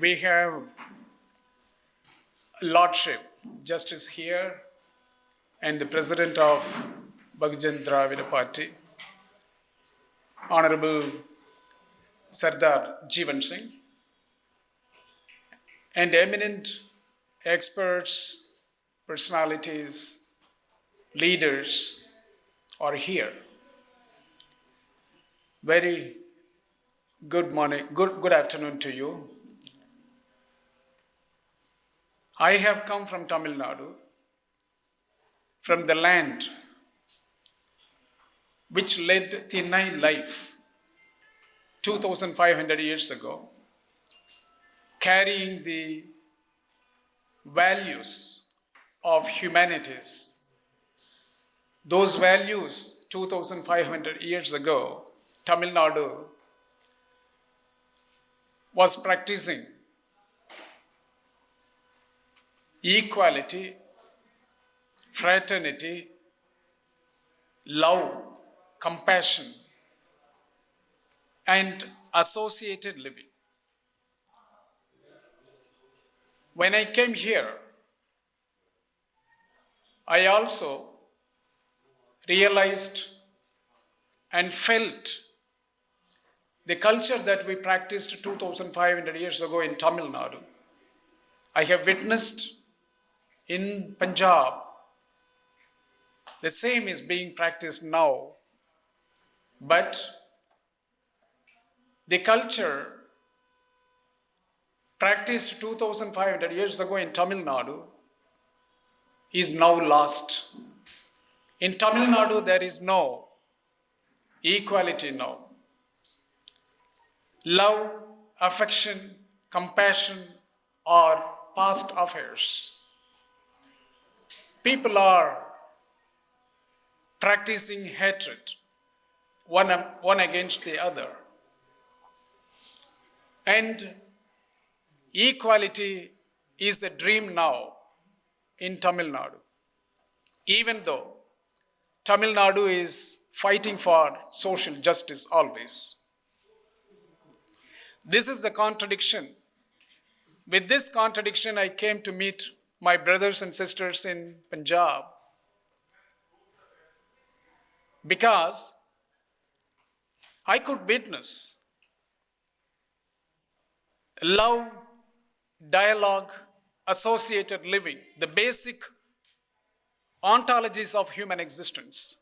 We have Lordship, Justice here, and the President of Bhagjan Dravida Party, Honorable Sardar Jeevan Singh, and eminent experts, personalities, leaders are here. Very good morning, good afternoon to you. I have come from Tamil Nadu, from the land which led Thinnai life 2,500 years ago, carrying the values of humanities. Those values 2,500 years ago, Tamil Nadu was practicing equality, fraternity, love, compassion, and associated living. When I came here, I also realized and felt the culture that we practiced 2,500 years ago in Tamil Nadu. I have witnessed in Punjab, the same is being practiced now, but the culture practiced 2,500 years ago in Tamil Nadu is now lost. In Tamil Nadu, there is no equality now. Love, affection, compassion are past affairs. People are practicing hatred, one against the other. And equality is a dream now in Tamil Nadu, even though Tamil Nadu is fighting for social justice always. This is the contradiction. With this contradiction, I came to meet my brothers and sisters in Punjab because I could witness love, dialogue, associated living, the basic ontologies of human existence.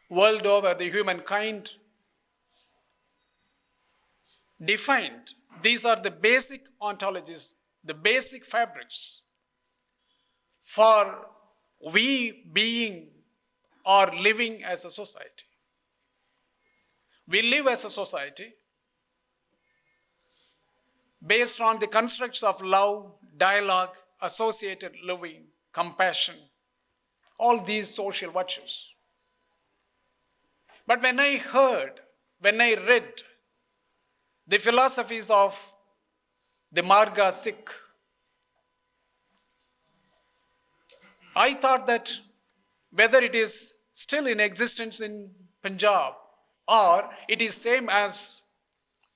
World over, the humankind defined. These are the basic ontologies, the basic fabrics for we being or living as a society. We live as a society based on the constructs of love, dialogue, associated living, compassion, all these social virtues. But when I read the philosophies of the Marga Sikh, I thought that whether it is still in existence in Punjab or it is same as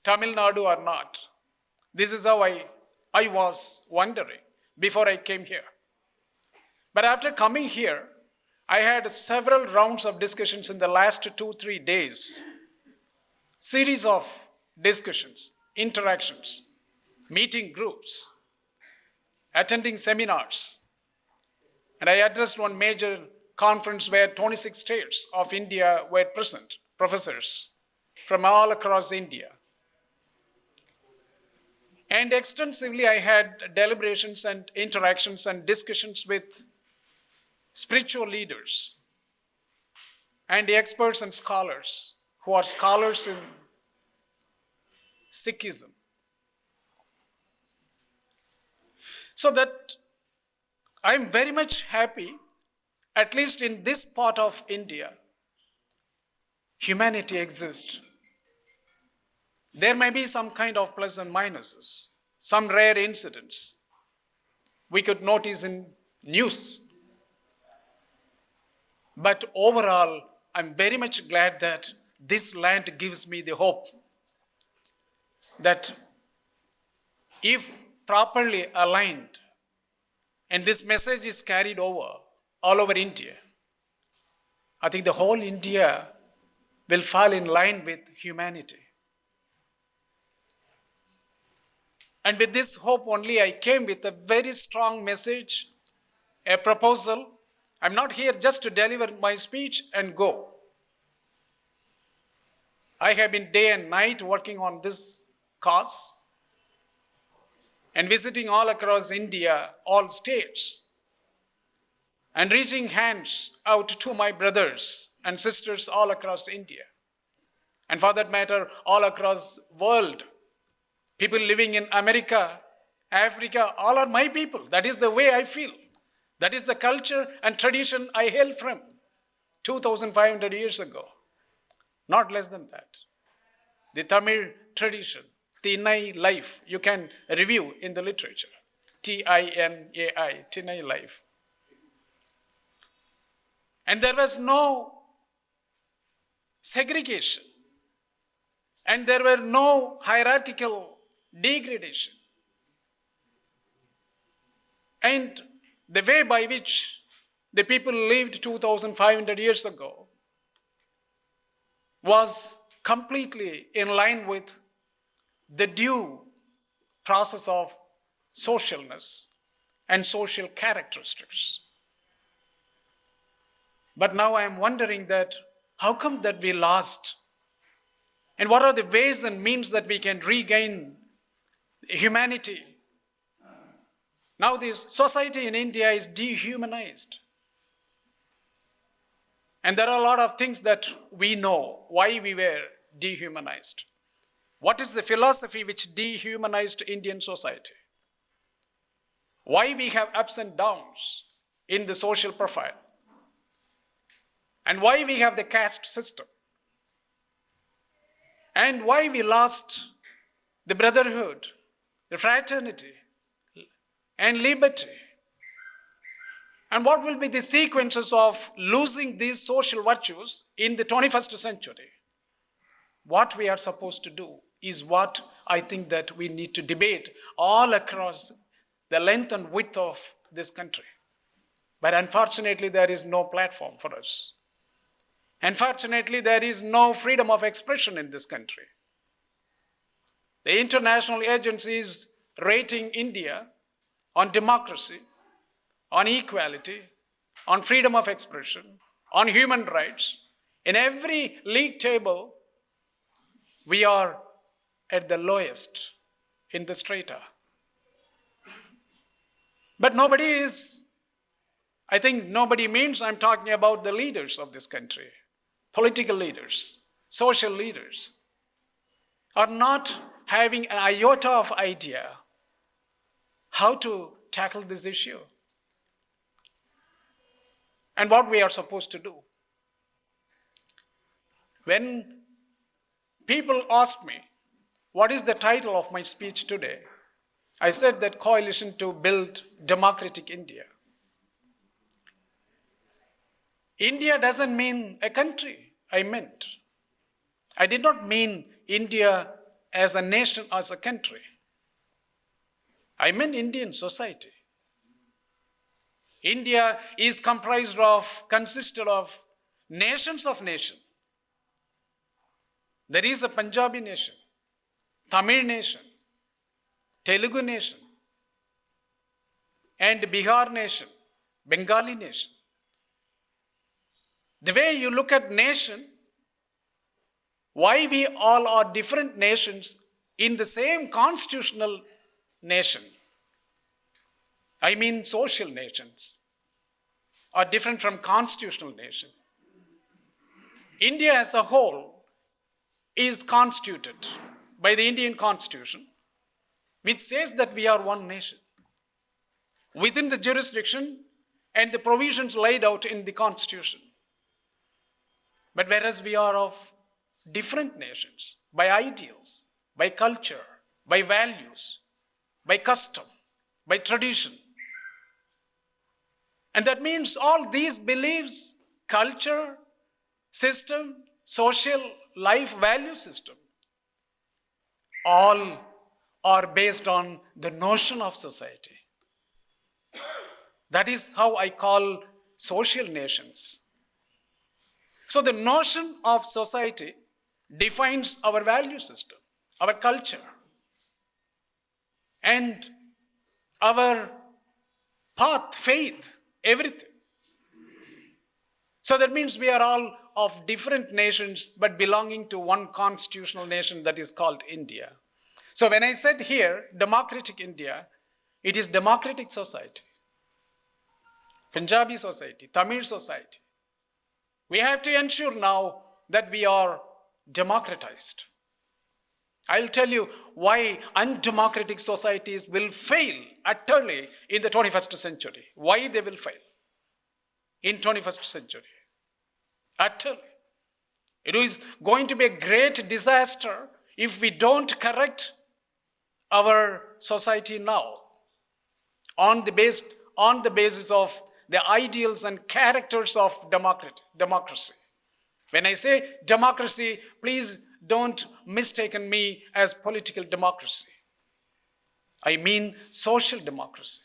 Tamil Nadu or not. This is how I was wondering before I came here. But after coming here, I had several rounds of discussions in the last 2-3 days. Series of discussions, interactions, meeting groups, attending seminars. And I addressed one major conference where 26 states of India were present, professors from all across India. And extensively, I had deliberations and interactions and discussions with spiritual leaders and experts and scholars who are scholars in Sikhism. So that I'm very much happy, at least in this part of India, humanity exists. There may be some kind of plus and minuses, some rare incidents we could notice in news. But overall, I'm very much glad that this land gives me the hope that if properly aligned, and this message is carried over all over India, I think the whole India will fall in line with humanity. And with this hope only, I came with a very strong message, a proposal. I'm not here just to deliver my speech and go. I have been day and night working on this cause and visiting all across India, all states, and reaching hands out to my brothers and sisters all across India. And for that matter, all across world. People living in America, Africa, all are my people. That is the way I feel. That is the culture and tradition I hail from 2,500 years ago. Not less than that. The Tamil tradition, Tinai life, you can review in the literature. Tinai, Tinai life. And there was no segregation. And there were no hierarchical degradation. And the way by which the people lived 2,500 years ago was completely in line with the due process of socialness and social characteristics. But now I am wondering that how come that we lost? And what are the ways and means that we can regain humanity? Now this society in India is dehumanized. And there are a lot of things that we know why we were dehumanized. What is the philosophy which dehumanized Indian society? Why we have ups and downs in the social profile? And why we have the caste system? And why we lost the brotherhood, the fraternity, and liberty? And what will be the sequences of losing these social virtues in the 21st century? What we are supposed to do is what I think that we need to debate all across the length and width of this country. But unfortunately, there is no platform for us. Unfortunately, there is no freedom of expression in this country. The international agencies rating India on democracy, on equality, on freedom of expression, on human rights, in every league table, we are at the lowest in the strata. But nobody is, I think nobody means I'm talking about the leaders of this country. Political leaders, social leaders, are not having an iota of idea how to tackle this issue and what we are supposed to do. When people asked me, what is the title of my speech today? I said that Coalition to Build Democratic India. India doesn't mean a country, I meant. I did not mean India as a nation, as a country. I meant Indian society. India is consisted of nations of nations. There is a Punjabi nation, Tamil nation, Telugu nation, and Bihar nation, Bengali nation. The way you look at nation, why we all are different nations in the same constitutional nation, I mean social nations, are different from constitutional nation. India as a whole is constituted by the Indian Constitution, which says that we are one nation within the jurisdiction and the provisions laid out in the Constitution. But whereas we are of different nations by ideals, by culture, by values, by custom, by tradition. And that means all these beliefs, culture, system, social life value system, all are based on the notion of society. That is how I call social nations. So the notion of society defines our value system, our culture, and our path, faith, everything. So that means we are all of different nations but belonging to one constitutional nation that is called India. So when I said here, democratic India, it is democratic society. Punjabi society, Tamil society. We have to ensure now that we are democratized. I'll tell you why undemocratic societies will fail utterly in the 21st century. Why they will fail in 21st century. Utterly. It is going to be a great disaster if we don't correct our society now on the basis of the ideals and characters of democracy. When I say democracy, please don't mistake me as political democracy. I mean social democracy.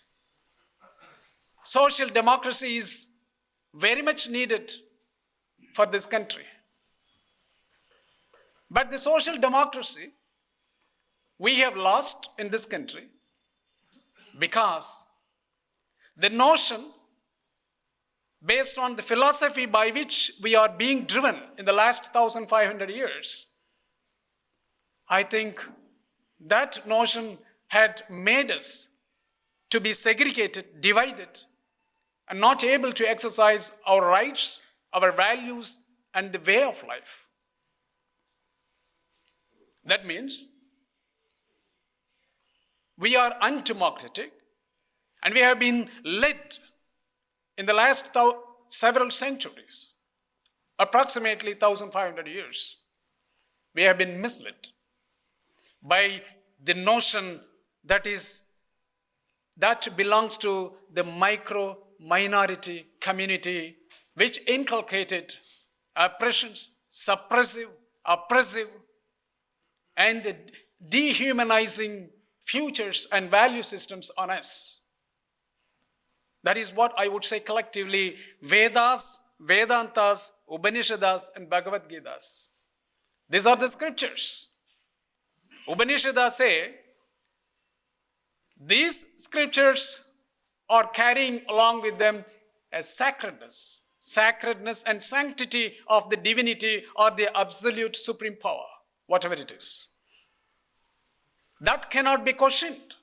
Social democracy is very much needed for this country. But the social democracy we have lost in this country because the notion based on the philosophy by which we are being driven in the last 1,500 years, I think that notion had made us to be segregated, divided, and not able to exercise our rights, our values, and the way of life. That means we are undemocratic and we have been led in the last several centuries, approximately 1,500 years. We have been misled by the notion that belongs to the minority community, which inculcated oppressions, oppressive, and dehumanizing futures and value systems on us. That is what I would say collectively, Vedas, Vedantas, Upanishads, and Bhagavad Gitas. These are the scriptures. Upanishads say, these scriptures are carrying along with them a sacredness and sanctity of the divinity or the absolute supreme power, whatever it is. That cannot be questioned.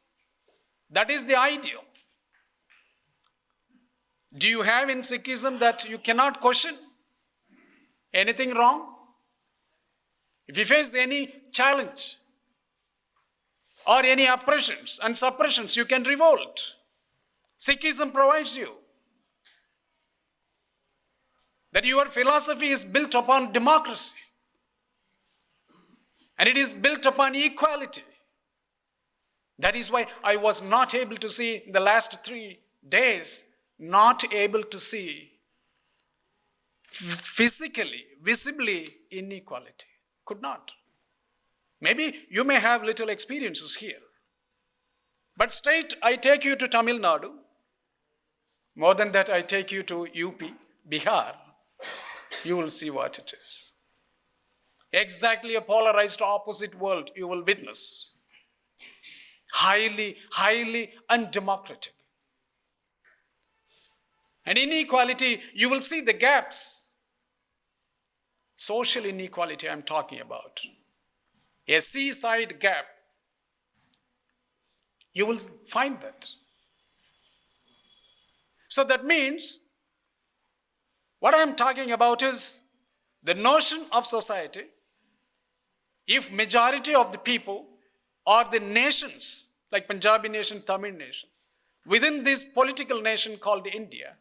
That is the ideal. Do you have in Sikhism that you cannot question anything wrong? If you face any challenge or any oppressions and suppressions, you can revolt. Sikhism provides you that your philosophy is built upon democracy and it is built upon equality. That is why I was not able to see in the last 3 days, not able to see physically, visibly inequality. Could not. Maybe you may have little experiences here. But straight, I take you to Tamil Nadu. More than that, I take you to UP, Bihar. You will see what it is. Exactly a polarized opposite world you will witness. Highly undemocratic. And inequality, you will see the gaps. Social inequality I'm talking about. A seaside gap. You will find that. So that means, what I'm talking about is the notion of society. If majority of the people or the nations, like Punjabi nation, Tamil nation, within this political nation called India,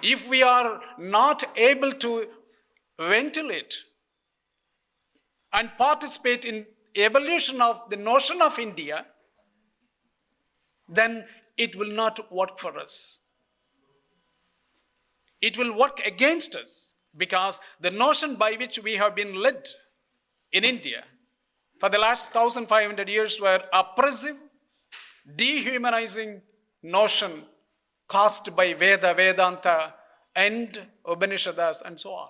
if we are not able to ventilate and participate in evolution of the notion of India, then it will not work for us. It will work against us because the notion by which we have been led in India for the last 1,500 years were oppressive, dehumanizing notion caused by Veda, Vedanta, and Upanishads, and so on.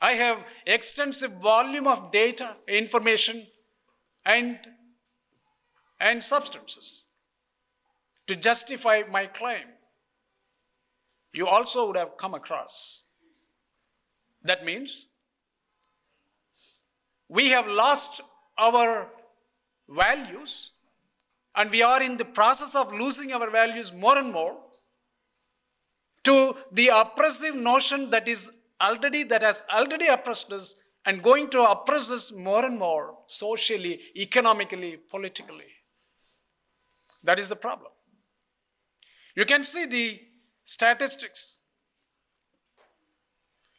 I have extensive volume of data, information, and substances to justify my claim. You also would have come across. That means we have lost our values, and we are in the process of losing our values more and more to the oppressive notion that has already oppressed us and going to oppress us more and more socially, economically, politically. That is the problem. You can see the statistics.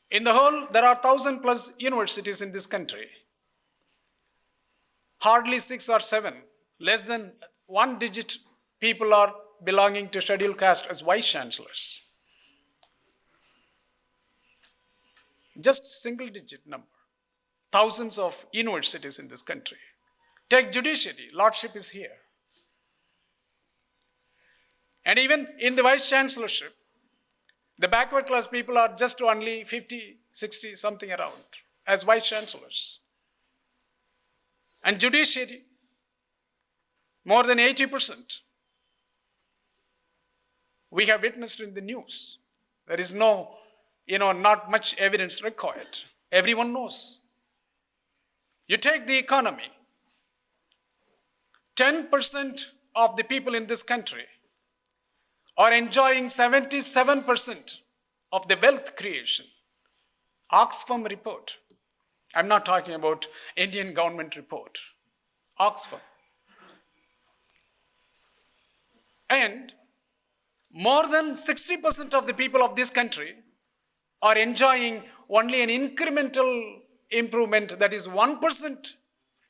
In the whole, there are 1,000+ universities in this country. Hardly 6 or 7, less than 1 digit people are belonging to scheduled caste as vice chancellors. Just single digit number. Thousands of universities in this country. Take judiciary, lordship is here. And even in the vice chancellorship, the backward class people are just only 50, 60, something around as vice chancellors. And judiciary, more than 80%. We have witnessed in the news. There is not much evidence required. Everyone knows. You take the economy. 10% of the people in this country are enjoying 77% of the wealth creation. Oxfam report. I'm not talking about Indian government report. Oxfam. And more than 60% of the people of this country are enjoying only an incremental improvement, that is 1%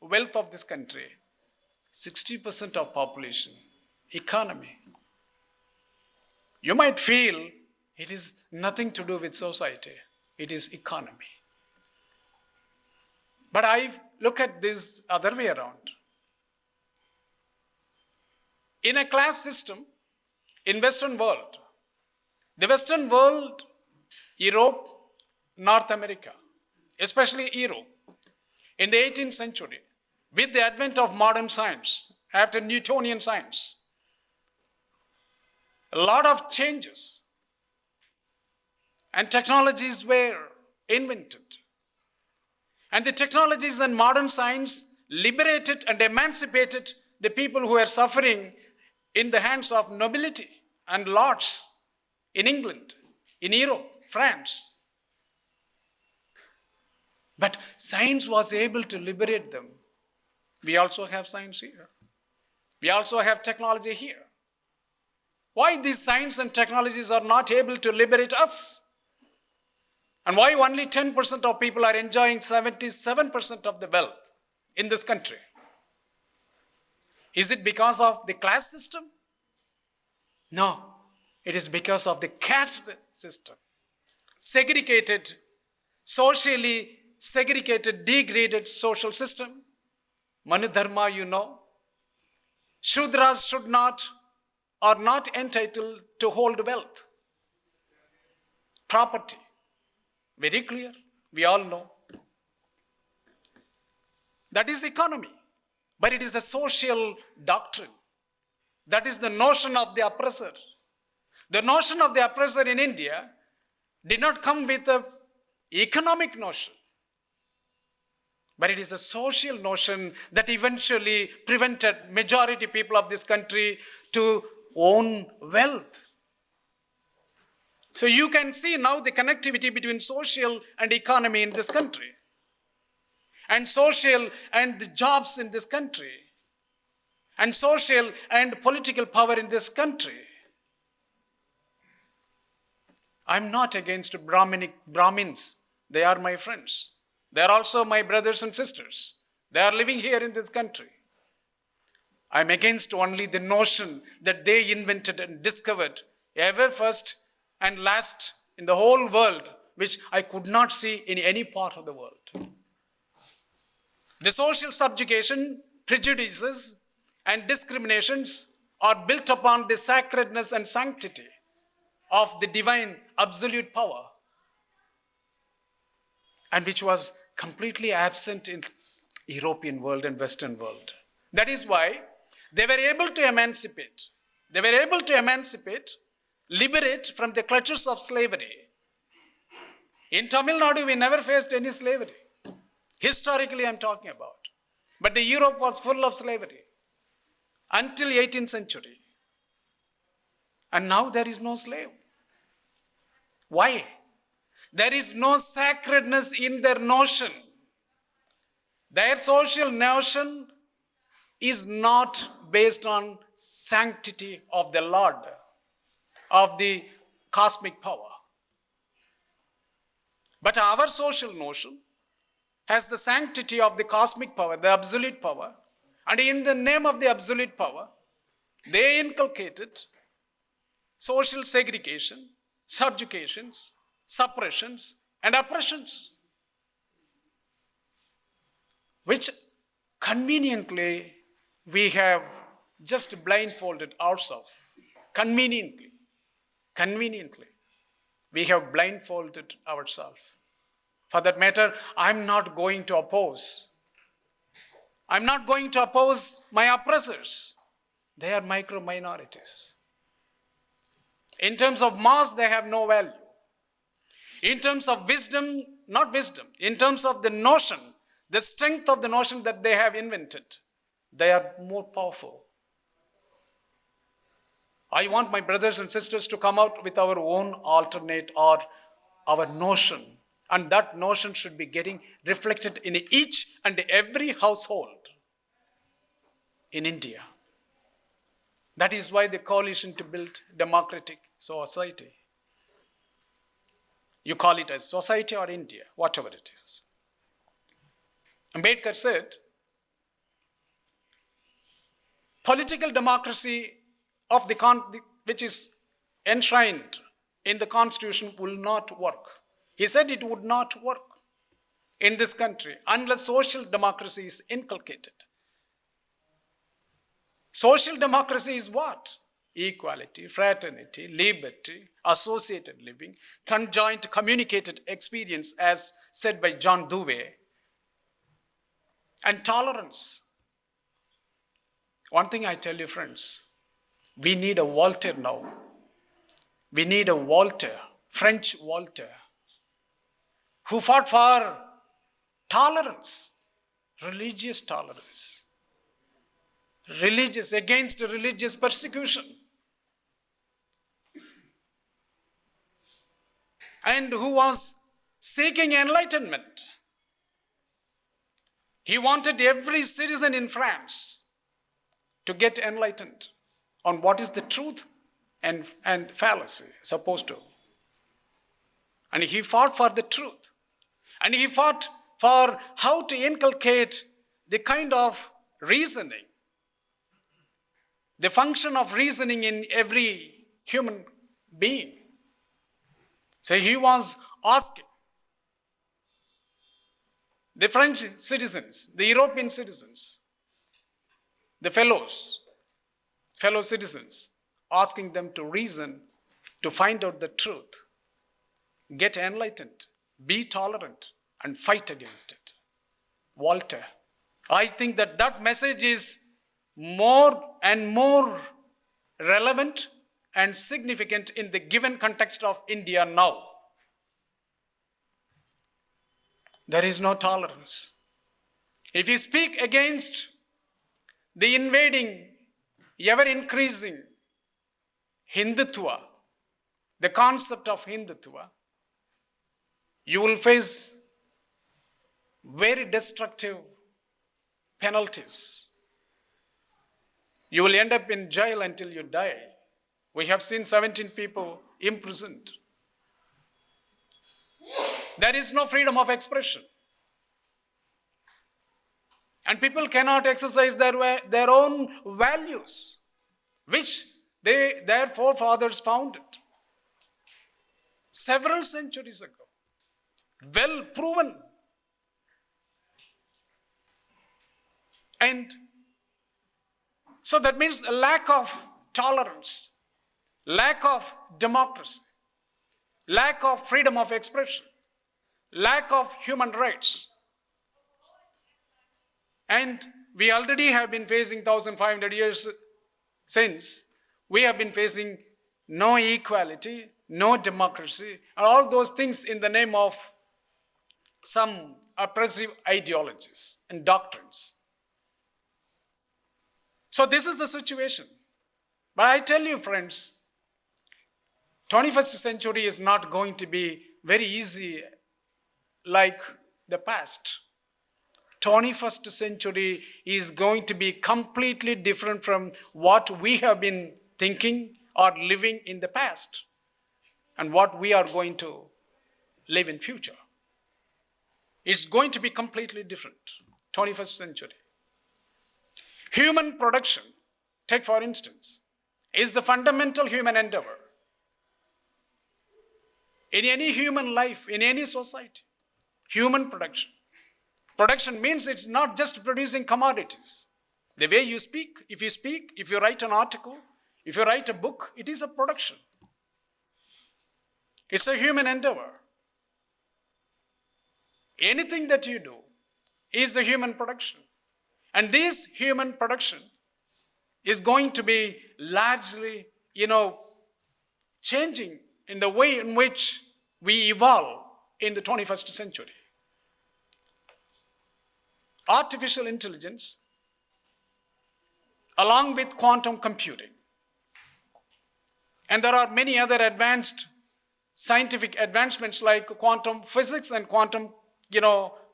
wealth of this country. 60% of population, economy. You might feel it is nothing to do with society. It is economy. But I look at this other way around. In a class system, in Western world, the Western world, Europe, North America, especially Europe, in the 18th century, with the advent of modern science, after Newtonian science, a lot of changes and technologies were invented. And the technologies and modern science liberated and emancipated the people who were suffering in the hands of nobility and lords in England, in Europe, France. But science was able to liberate them. We also have science here. We also have technology here. Why these science and technologies are not able to liberate us? And why only 10% of people are enjoying 77% of the wealth in this country? Is it because of the class system? No, it is because of the caste system. Segregated, socially segregated, degraded social system. Manu Dharma, Shudras should not, are not entitled to hold wealth. Property. Very clear. We all know. That is economy. But it is a social doctrine. That is the notion of the oppressor. The notion of the oppressor in India did not come with an economic notion. But it is a social notion that eventually prevented majority people of this country to own wealth. So you can see now the connectivity between social and economy in this country. And social and the jobs in this country. And social and political power in this country. I'm not against Brahmins. They are my friends. They are also my brothers and sisters. They are living here in this country. I'm against only the notion that they invented and discovered ever first and last in the whole world, which I could not see in any part of the world. The social subjugation, prejudices, and discriminations are built upon the sacredness and sanctity of the divine absolute power, and which was completely absent in European world and Western world. That is why they were able to emancipate. They were able to emancipate, liberate from the clutches of slavery. In Tamil Nadu, we never faced any slavery. Historically, I'm talking about. But the Europe was full of slavery until 18th century. And now there is no slave. Why? There is no sacredness in their notion. Their social notion is not based on sanctity of the Lord, of the cosmic power. But our social notion has the sanctity of the cosmic power, the absolute power, and in the name of the absolute power, they inculcated social segregation, subjugations, suppressions, and oppressions, which conveniently we have just blindfolded ourselves. Conveniently, we have blindfolded ourselves. For that matter, I'm not going to oppose. I'm not going to oppose my oppressors. They are micro minorities. In terms of mass, they have no value. In terms of wisdom, not wisdom, in terms of the notion, the strength of the notion that they have invented, they are more powerful. I want my brothers and sisters to come out with our own alternate or our notion. And that notion should be getting reflected in each and every household in India. That is why the coalition to build democratic society. You call it as society or India, whatever it is. Ambedkar said, political democracy of which is enshrined in the constitution will not work. He said it would not work in this country unless social democracy is inculcated. Social democracy is what? Equality, fraternity, liberty, associated living, conjoint communicated experience as said by John Dewey, and tolerance. One thing I tell you, friends, we need a Voltaire now. We need a Voltaire, French Voltaire, who fought for tolerance, religious tolerance, against religious persecution, and who was seeking enlightenment. He wanted every citizen in France to get enlightened on what is the truth and fallacy supposed to. And he fought for the truth. And he fought for how to inculcate the kind of reasoning, the function of reasoning in every human being. So he was asking the French citizens, the European citizens, the fellow citizens, asking them to reason, to find out the truth, get enlightened, be tolerant, and fight against it. Voltaire. I think that message is more and more relevant and significant in the given context of India now. There is no tolerance. If you speak against the invading, ever-increasing Hindutva, the concept of Hindutva, you will face very destructive penalties. You will end up in jail until you die. We have seen 17 people imprisoned. There is no freedom of expression. And people cannot exercise their own values, which their forefathers founded several centuries ago. Well proven. And so that means a lack of tolerance, lack of democracy, lack of freedom of expression, lack of human rights. And we already have been facing 1,500 years since, we have been facing no equality, no democracy, and all those things in the name of some oppressive ideologies and doctrines. So this is the situation. But I tell you, friends, 21st century is not going to be very easy like the past. 21st century is going to be completely different from what we have been thinking or living in the past and what we are going to live in future. It's going to be completely different, 21st century. Human production, take for instance, is the fundamental human endeavor. In any human life, in any society, human production. Production means it's not just producing commodities. The way you speak, if you write an article, if you write a book, it is a production. It's a human endeavor. Anything that you do is a human production. And this human production is going to be largely, changing in the way in which we evolve in the 21st century. Artificial intelligence, along with quantum computing, and there are many other advanced scientific advancements like quantum physics and quantum,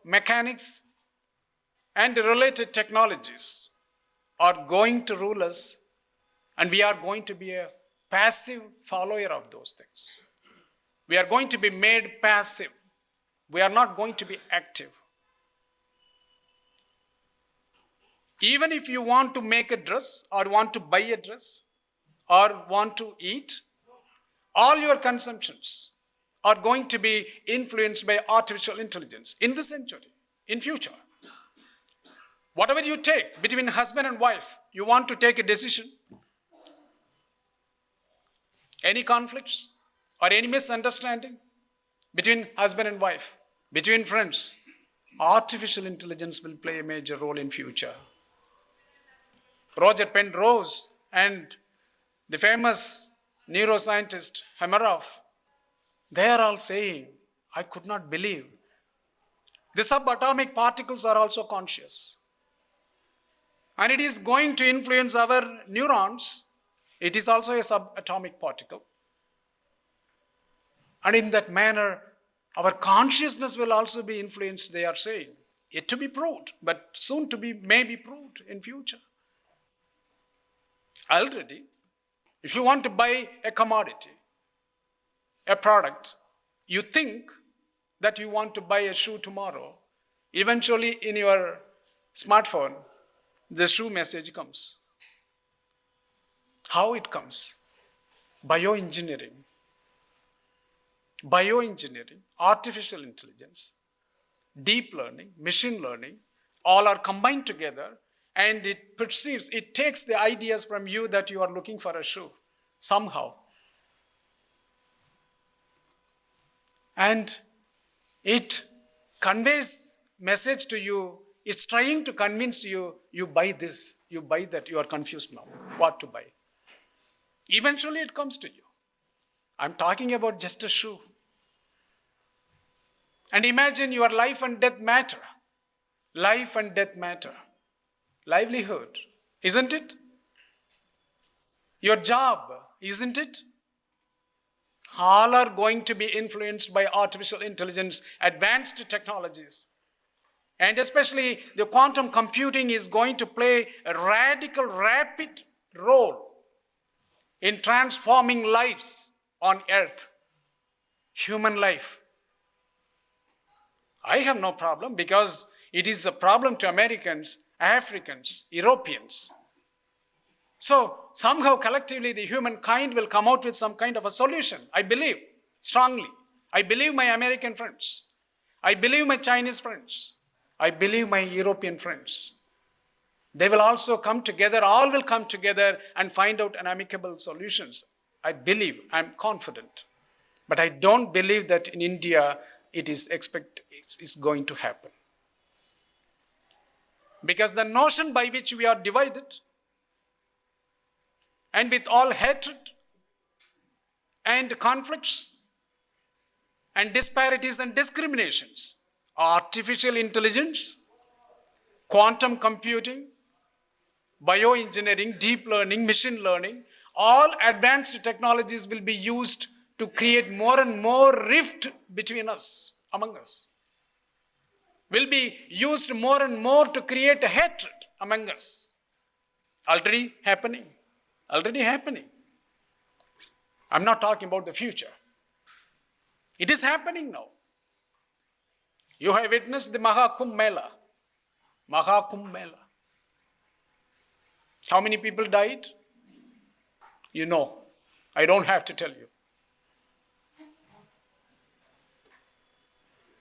mechanics and related technologies are going to rule us, and we are going to be a passive follower of those things. We are going to be made passive. We are not going to be active. Even if you want to make a dress or want to buy a dress or want to eat, all your consumptions are going to be influenced by artificial intelligence in this century, in future. Whatever you take between husband and wife, you want to take a decision, any conflicts or any misunderstanding between husband and wife, between friends, artificial intelligence will play a major role in future. Roger Penrose and the famous neuroscientist Hameroff, they are all saying, I could not believe. The subatomic particles are also conscious. And it is going to influence our neurons. It is also a subatomic particle. And in that manner, our consciousness will also be influenced, they are saying. Yet to be proved, but soon to be, may be proved in future. Already, if you want to buy a commodity, a product, you think that you want to buy a shoe tomorrow. Eventually, in your smartphone, the shoe message comes. How it comes? Bioengineering, artificial intelligence, deep learning, machine learning, all are combined together, and it takes the ideas from you that you are looking for a shoe somehow. And it conveys message to you. It's trying to convince you, you buy this, you buy that, you are confused now, what to buy. Eventually it comes to you. I'm talking about just a shoe. And imagine your life and death matter. Life and death matter. Livelihood, isn't it? Your job, isn't it? All are going to be influenced by artificial intelligence, advanced technologies. And especially the quantum computing is going to play a radical, rapid role in transforming lives on earth, human life. I have no problem because it is a problem to Americans, Africans, Europeans. So somehow collectively the humankind will come out with some kind of a solution. I believe strongly. I believe my American friends. I believe my Chinese friends. I believe my European friends. They will also come together, all will come together and find out an amicable solutions. I believe, I'm confident. But I don't believe that in India it's going to happen. Because the notion by which we are divided and with all hatred and conflicts and disparities and discriminations, artificial intelligence, quantum computing, bioengineering, deep learning, machine learning, all advanced technologies will be used to create more and more rift between us, among us. Will be used more and more to create a hatred among us. Already happening. Already happening. I'm not talking about the future. It is happening now. You have witnessed the Mahakumbh Mela. Mahakumbh Mela. How many people died? You know. I don't have to tell you.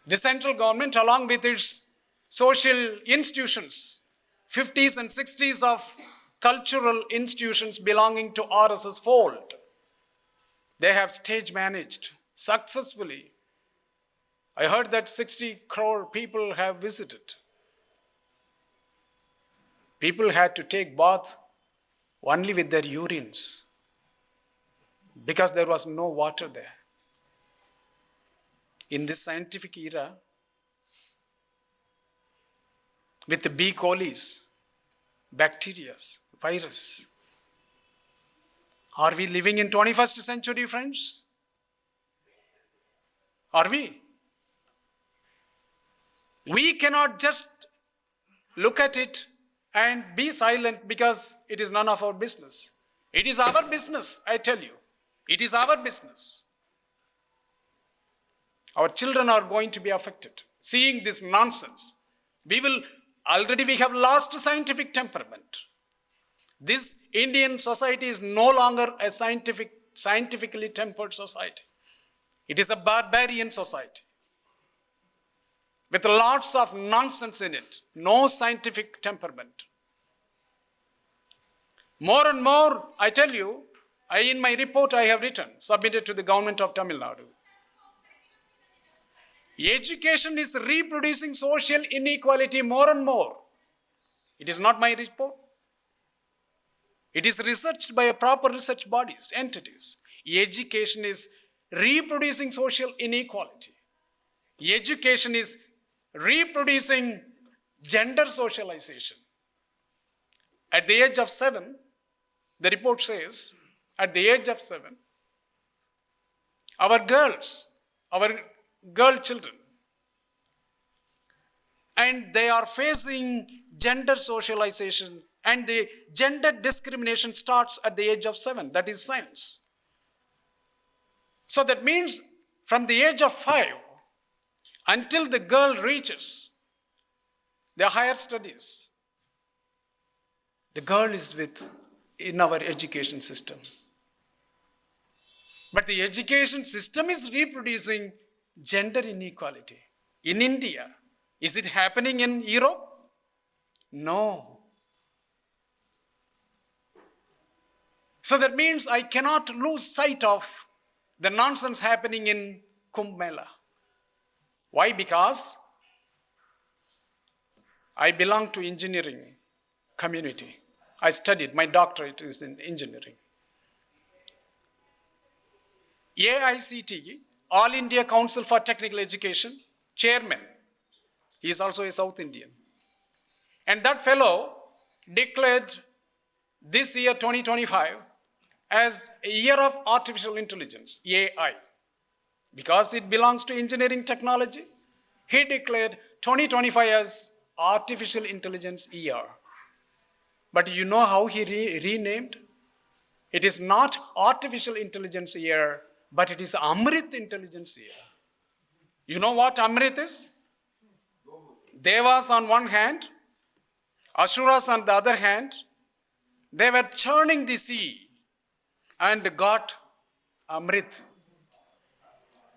The central government, along with its social institutions, 50s and 60s of cultural institutions belonging to RSS fold, they have stage managed successfully. I heard that 60 crore people have visited. People had to take bath only with their urines because there was no water there. In this scientific era, with the B. colis, bacteria, virus, are we living in 21st century, friends? Are we? We cannot just look at it and be silent because it is none of our business. It is our business, I tell you. It is our business. Our children are going to be affected. Seeing this nonsense, we have lost scientific temperament. This Indian society is no longer a scientifically tempered society. It is a barbarian society with lots of nonsense in it, no scientific temperament. More and more, I tell you, in my report I have written, submitted to the government of Tamil Nadu. Education is reproducing social inequality more and more. It is not my report. It is researched by proper research bodies, entities. Education is reproducing social inequality. Education is reproducing gender socialization. At the age of 7, the report says, at the age of 7, our girl children, and they are facing gender socialization, and the gender discrimination starts at the age of 7. That is science. So that means from the age of 5 until the girl reaches the higher studies, the girl is in our education system. But the education system is reproducing gender inequality. In India, is it happening in Europe? No. So that means I cannot lose sight of the nonsense happening in Kumbh Mela. Why? Because I belong to engineering community. I studied, my doctorate is in engineering. AICTE, All India Council for Technical Education, chairman, he is also a South Indian. And that fellow declared this year 2025 as a year of artificial intelligence, AI. Because it belongs to engineering technology, he declared 2025 as artificial intelligence year. But you know how he renamed? It is not artificial intelligence year, but it is Amrit intelligence year. You know what Amrit is? Devas on one hand, Asuras on the other hand, they were churning the sea and got Amrit.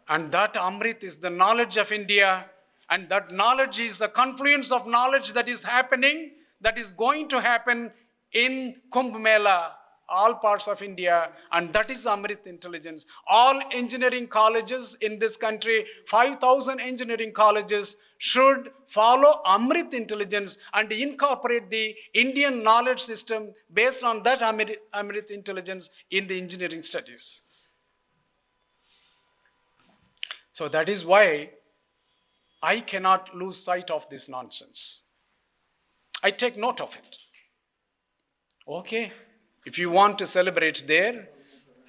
And that Amrit is the knowledge of India, and that knowledge is a confluence of knowledge that is happening that is going to happen in Kumbh Mela, all parts of India, and that is Amrit intelligence. All engineering colleges in this country, 5,000 engineering colleges, should follow Amrit intelligence and incorporate the Indian knowledge system based on that Amrit intelligence in the engineering studies. So that is why I cannot lose sight of this nonsense. I take note of it. Okay, if you want to celebrate there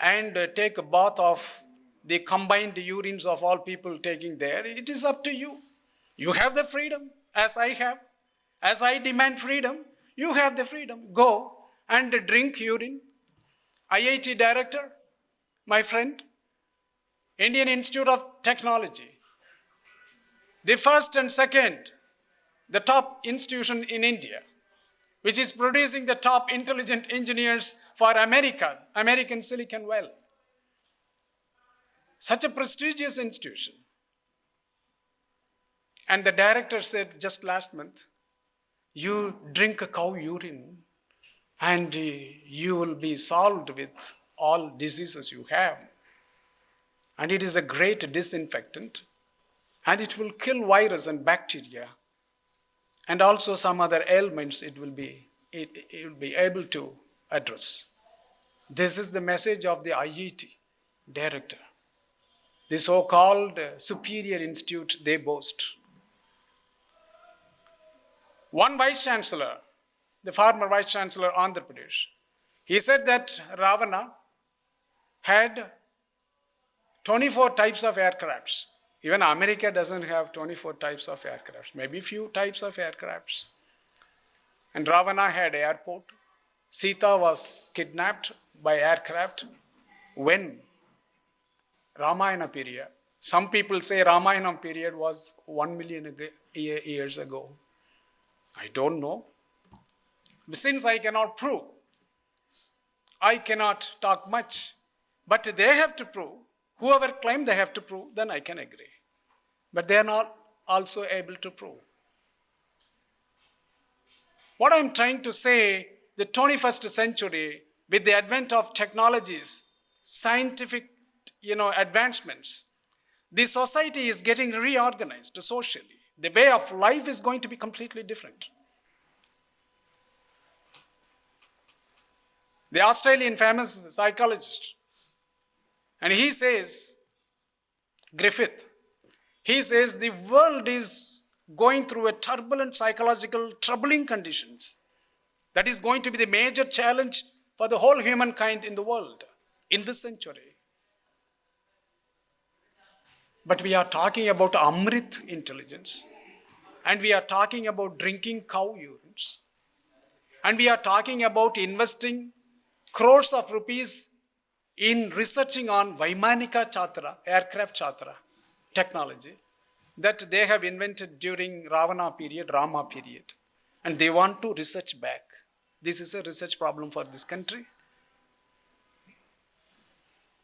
and take a bath of the combined urines of all people taking there, it is up to you. You have the freedom, as I have. As I demand freedom, you have the freedom. Go and drink urine. IIT director, my friend, Indian Institute of Technology, the first and second, the top institution in India, which is producing the top intelligent engineers for America, American Silicon Valley. Such a prestigious institution. And the director said just last month, you drink a cow urine and you will be solved with all diseases you have. And it is a great disinfectant, and it will kill virus and bacteria, and also some other ailments it will be able to address. This is the message of the IIT director, the so-called superior institute they boast. One vice chancellor, the former vice chancellor Andhra Pradesh, he said that Ravana had 24 types of aircrafts. Even America doesn't have 24 types of aircrafts, maybe few types of aircrafts. And Ravana had airport. Sita was kidnapped by aircraft when Ramayana period. Some people say Ramayana period was 1 million years ago. I don't know. But since I cannot prove, I cannot talk much. But they have to prove. Whoever claimed they have to prove, then I can agree. But they are not also able to prove. What I'm trying to say, the 21st century, with the advent of technologies, scientific advancements, the society is getting reorganized socially. The way of life is going to be completely different. The Australian famous psychologist, and he says, Griffith, he says the world is going through a turbulent psychological troubling conditions. That is going to be the major challenge for the whole humankind in the world in this century. But we are talking about Amrit intelligence, and we are talking about drinking cow urines, and we are talking about investing crores of rupees in researching on Vaimanika Chatra, aircraft Chatra technology that they have invented during Ravana period, Rama period. And they want to research back. This is a research problem for this country.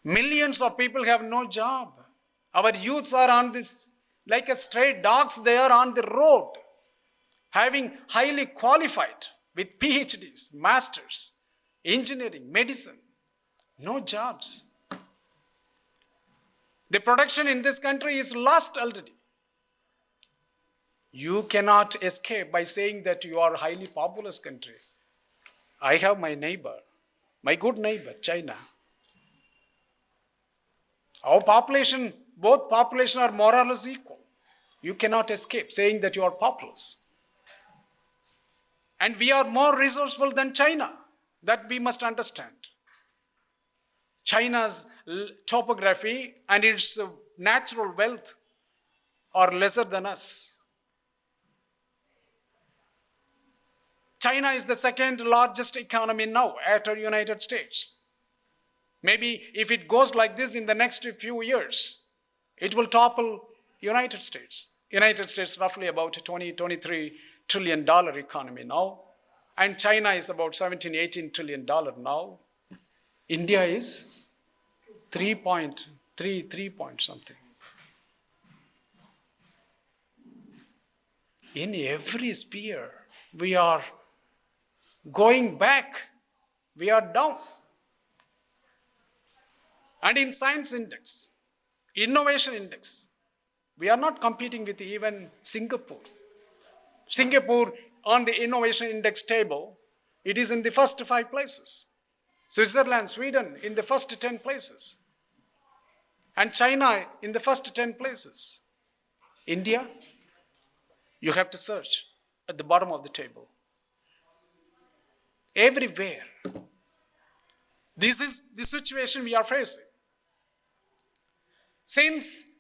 Millions of people have no job. Our youths are on this, like a stray dogs, they are on the road, having highly qualified with PhDs, masters, engineering, medicine, no jobs. The production in this country is lost already. You cannot escape by saying that you are a highly populous country. I have my neighbor, my good neighbor, China. Our population, both population are more or less equal. You cannot escape saying that you are populous. And we are more resourceful than China. That we must understand. China's topography and its natural wealth are lesser than us. China is the second largest economy now after United States. Maybe if it goes like this in the next few years, it will topple United States. United States roughly about $23 trillion economy now. And China is about $17-18 trillion now. India is 3 point something. In every sphere, we are Going back, we are down. And in science index, innovation index, we are not competing with even Singapore. Singapore on the innovation index table, it is in the first 5 places. Switzerland, Sweden in the first 10 places. And China in the first 10 places. India, you have to search at the bottom of the table. Everywhere. This is the situation we are facing. Since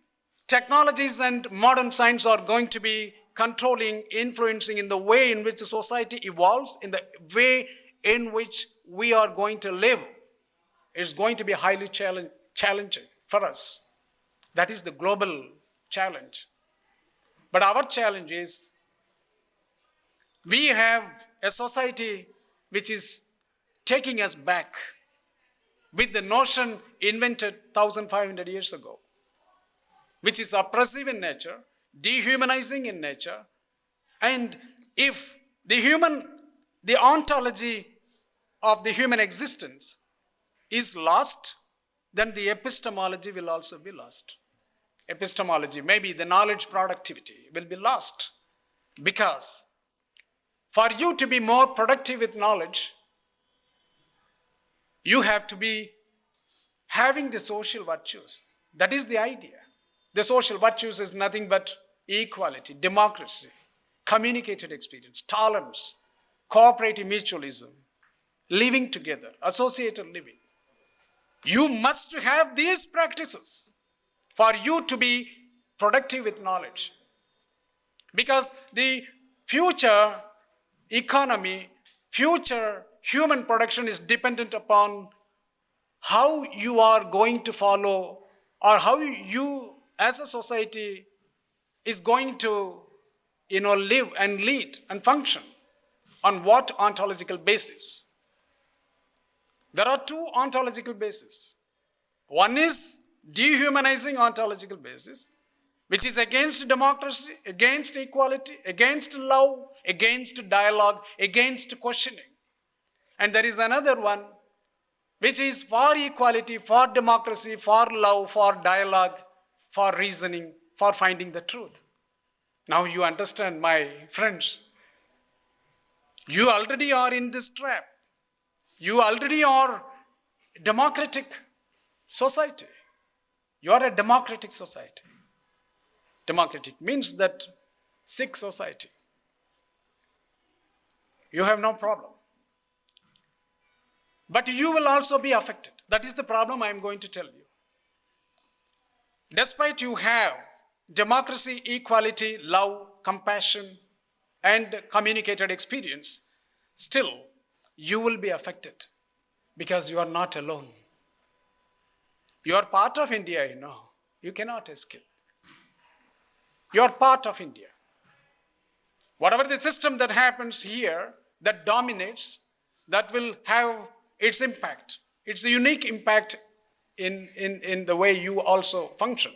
technologies and modern science are going to be controlling, influencing in the way in which the society evolves, in the way in which we are going to live, it's going to be highly challenging for us. That is the global challenge. But our challenge is, we have a society which is taking us back with the notion invented 1,500 years ago, which is oppressive in nature, dehumanizing in nature, and if the ontology of the human existence is lost, then the epistemology will also be lost. Epistemology, maybe the knowledge productivity will be lost, because for you to be more productive with knowledge, you have to be having the social virtues. That is the idea. The social virtues is nothing but equality, democracy, communicated experience, tolerance, cooperative mutualism, living together, associated living. You must have these practices for you to be productive with knowledge. Because the future economy, future human production is dependent upon how you are going to follow, or how you as a society is going to live and lead and function. On what ontological basis? There are 2 ontological bases. One is dehumanizing ontological basis, which is against democracy, against equality, against love, against dialogue, against questioning. And there is another one which is for equality, for democracy, for love, for dialogue, for reasoning, for finding the truth. Now you understand, my friends. You already are in this trap. You already are a democratic society. You are a democratic society. Democratic means that sick society. You have no problem. But you will also be affected. That is the problem I am going to tell you. Despite you have democracy, equality, love, compassion, and communicated experience, still you will be affected, because you are not alone. You are part of India, you know. You cannot escape. You are part of India. Whatever the system that happens here, that dominates, that will have its impact. It's a unique impact in the way you also function.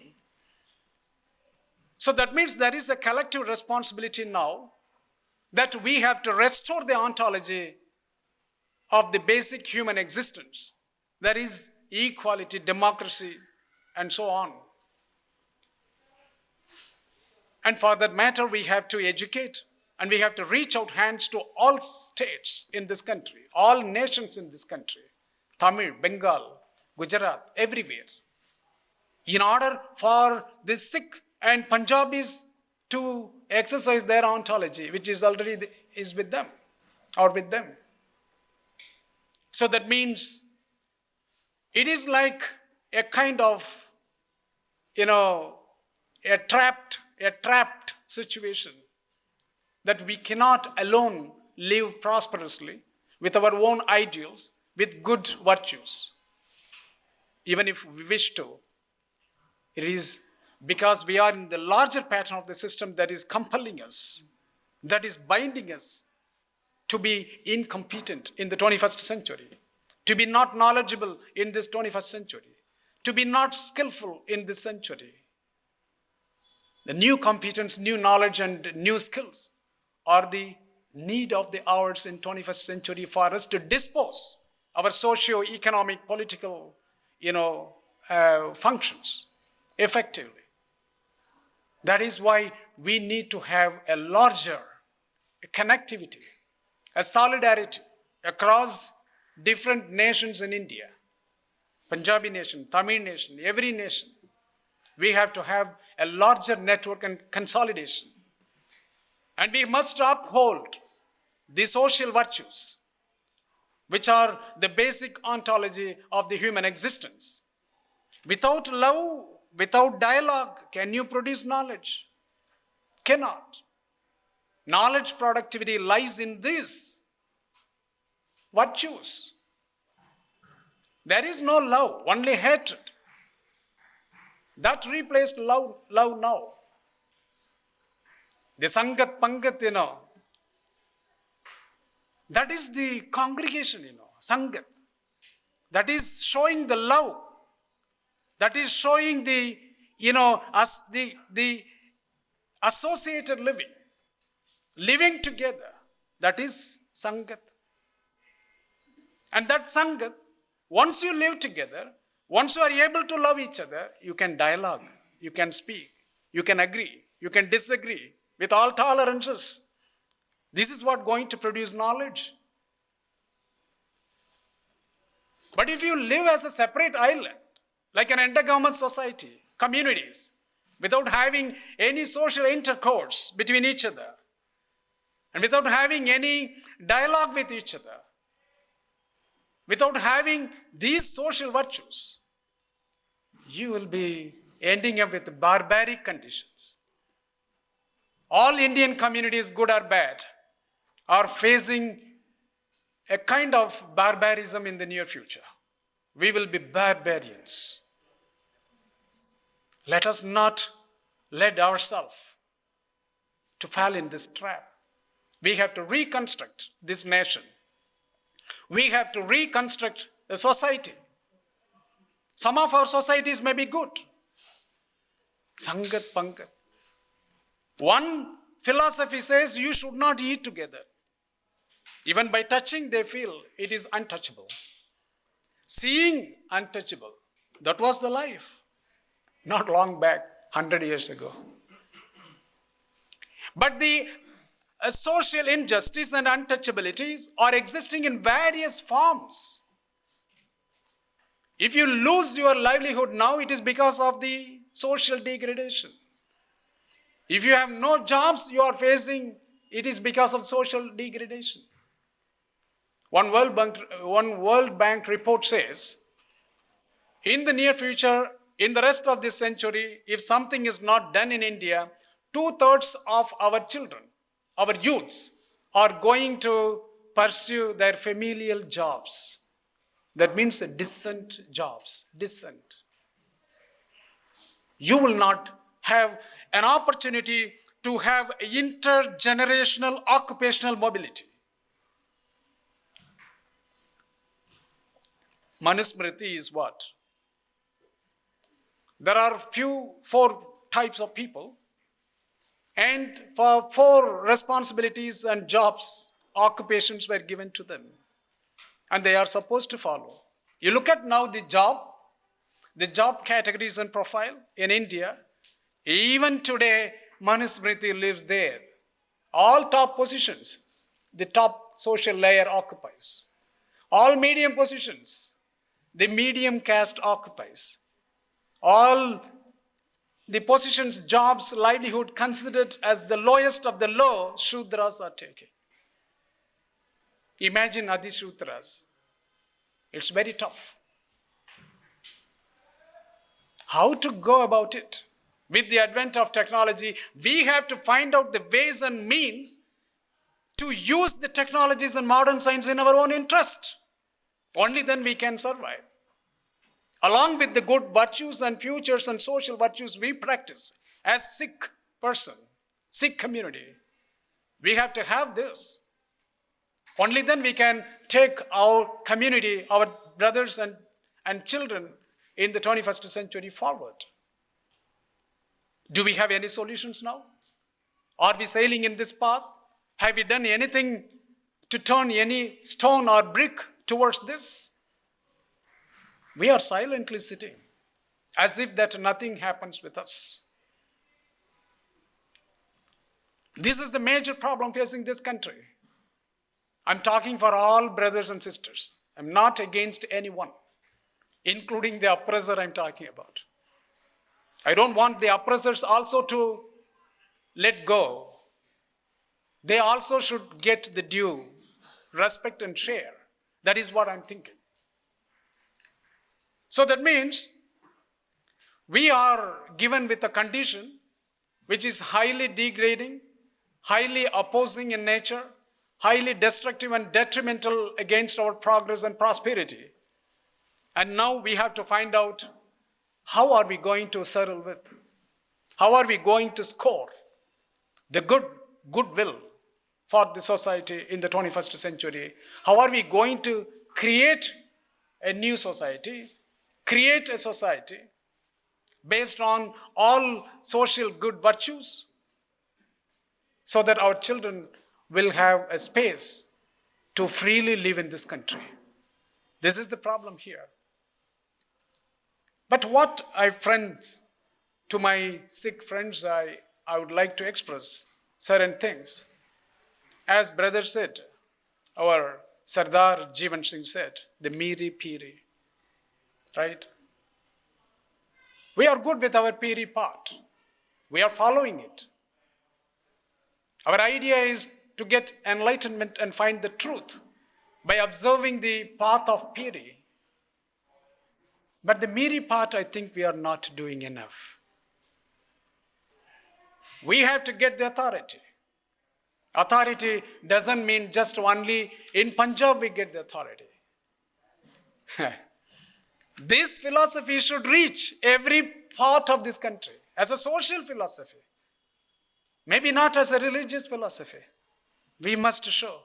So that means there is a collective responsibility now that we have to restore the ontology of the basic human existence. There is equality, democracy, and so on. And for that matter, we have to educate, and we have to reach out hands to all states in this country, all nations in this country, Tamil, Bengal, Gujarat, everywhere, in order for the Sikh and Punjabis to exercise their ontology, which is already is with them, or with them. So that means it is like a kind of, a trapped situation, that we cannot alone live prosperously with our own ideals, with good virtues. Even if we wish to, it is because we are in the larger pattern of the system that is compelling us, that is binding us to be incompetent in the 21st century, to be not knowledgeable in this 21st century, to be not skillful in this century. The new competence, new knowledge, and new skills are the need of the hours in 21st century for us to dispose our socio-economic, political, functions effectively. That is why we need to have a larger connectivity, a solidarity across different nations in India. Punjabi nation, Tamil nation, every nation. We have to have a larger network and consolidation. And we must uphold the social virtues, which are the basic ontology of the human existence. Without love, without dialogue, can you produce knowledge? Cannot. Knowledge productivity lies in these virtues. There is no love, only hatred. That replaced love now. The Sangat Pangat, that is the congregation, Sangat. That is showing the love. That is showing the associated living together. That is Sangat. And that Sangat, once you live together, once you are able to love each other, you can dialogue, you can speak, you can agree, you can disagree with all tolerances. This is what going to produce knowledge. But if you live as a separate island, like an intergovernmental society, communities, without having any social intercourse between each other, and without having any dialogue with each other, without having these social virtues, you will be ending up with barbaric conditions. All Indian communities, good or bad, are facing a kind of barbarism in the near future. We will be barbarians. Let us not let ourselves to fall in this trap. We have to reconstruct this nation. We have to reconstruct the society. Some of our societies may be good. Sangat Pangat. One philosophy says you should not eat together. Even by touching, they feel it is untouchable. Seeing, untouchable. That was the life. Not long back, 100 years ago. But the social injustice and untouchabilities are existing in various forms. If you lose your livelihood now, it is because of the social degradation. If you have no jobs you are facing, it is because of social degradation. One World Bank report says, in the near future, in the rest of this century, if something is not done in India, 2/3 of our children, our youths, are going to pursue their familial jobs. That means decent jobs, decent. You will not have an opportunity to have intergenerational occupational mobility. Manusmriti is what? There are 4 types of people, and for 4 responsibilities and jobs, occupations were given to them, and they are supposed to follow. You look at now the job categories and profile in India. Even today, Manusmriti lives there. All top positions, the top social layer occupies. All medium positions, the medium caste occupies. All the positions, jobs, livelihood considered as the lowest of the low, Shudras are taking. Imagine Adishudras. It's very tough. How to go about it? With the advent of technology, we have to find out the ways and means to use the technologies and modern science in our own interest. Only then we can survive. Along with the good virtues and futures and social virtues we practice as Sikh person, Sikh community, we have to have this. Only then we can take our community, our brothers and children in the 21st century forward. Do we have any solutions now? Are we sailing in this path? Have we done anything to turn any stone or brick towards this? We are silently sitting as if that nothing happens with us. This is the major problem facing this country. I'm talking for all brothers and sisters. I'm not against anyone, including the oppressor I'm talking about. I don't want the oppressors also to let go. They also should get the due respect and share. That is what I'm thinking. So that means we are given with a condition which is highly degrading, highly opposing in nature, highly destructive and detrimental against our progress and prosperity. And now we have to find out, how are we going to settle with? How are we going to score the goodwill for the society in the 21st century? How are we going to create a new society, create a society based on all social good virtues, so that our children will have a space to freely live in this country? This is the problem here. But what to my Sikh friends, I would like to express certain things. As brother said, our Sardar Jivan Singh said, the Miri-Piri, right? We are good with our Piri part. We are following it. Our idea is to get enlightenment and find the truth by observing the path of Piri. But the Miri part, I think we are not doing enough. We have to get the authority. Authority doesn't mean just only in Punjab we get the authority. This philosophy should reach every part of this country as a social philosophy. Maybe not as a religious philosophy. We must show.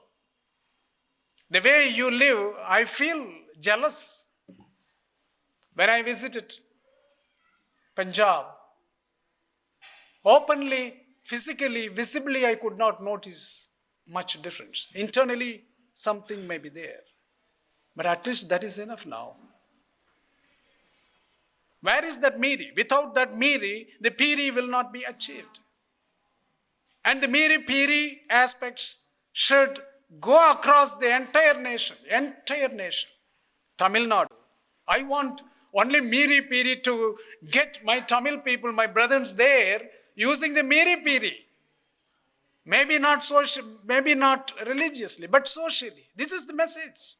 The way you live, I feel jealous. When I visited Punjab, openly, physically, visibly, I could not notice much difference. Internally, something may be there. But at least that is enough now. Where is that Miri? Without that Miri, the Piri will not be achieved. And the Miri-Piri aspects should go across the entire nation. Tamil Nadu. I want only Miri-Piri to get my Tamil people, my brothers there, using the Miri-Piri. Maybe not social, maybe not religiously, but socially. This is the message.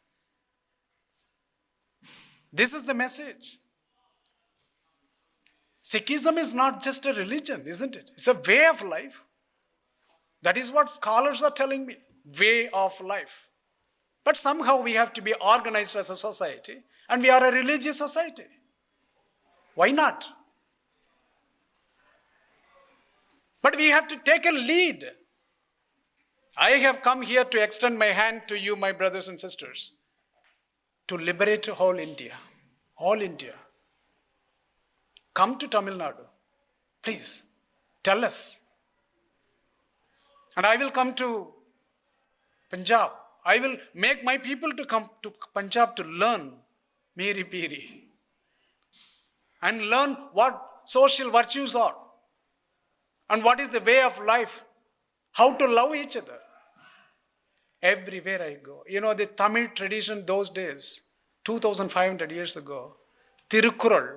This is the message. Sikhism is not just a religion, isn't it? It's a way of life. That is what scholars are telling me. Way of life. But somehow we have to be organized as a society, and we are a religious society. Why not? But we have to take a lead. I have come here to extend my hand to you, my brothers and sisters, to liberate whole India. All India. Come to Tamil Nadu. Please, tell us. And I will come to Punjab. I will make my people to come to Punjab to learn Miri-Piri and learn what social virtues are and what is the way of life, how to love each other. Everywhere I go. You know, the Tamil tradition those days, 2,500 years ago, Tirukkural,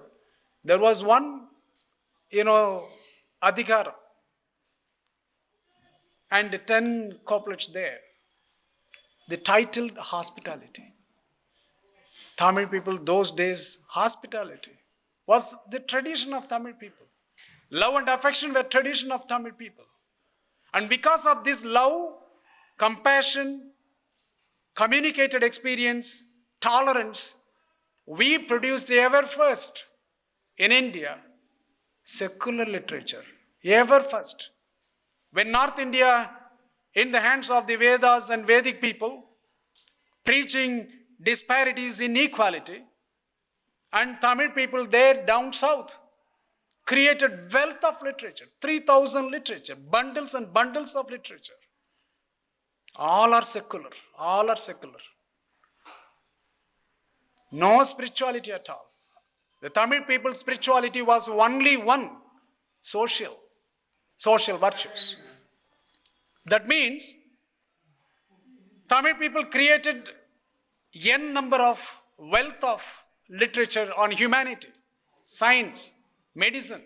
there was one, adhikaram and 10 couplets there. The titled hospitality. Tamil people those days, hospitality was the tradition of Tamil people. Love and affection were tradition of Tamil people. And because of this love, compassion, communicated experience, tolerance, we produced ever first in India secular literature. Ever first. When North India, in the hands of the Vedas and Vedic people, preaching disparities, inequality, and Tamil people there down south created wealth of literature, 3,000 literature, bundles and bundles of literature. All are secular. All are secular. No spirituality at all. The Tamil people's spirituality was only one, social virtues. That means Tamil people created n number of wealth of literature on humanity, science, medicine,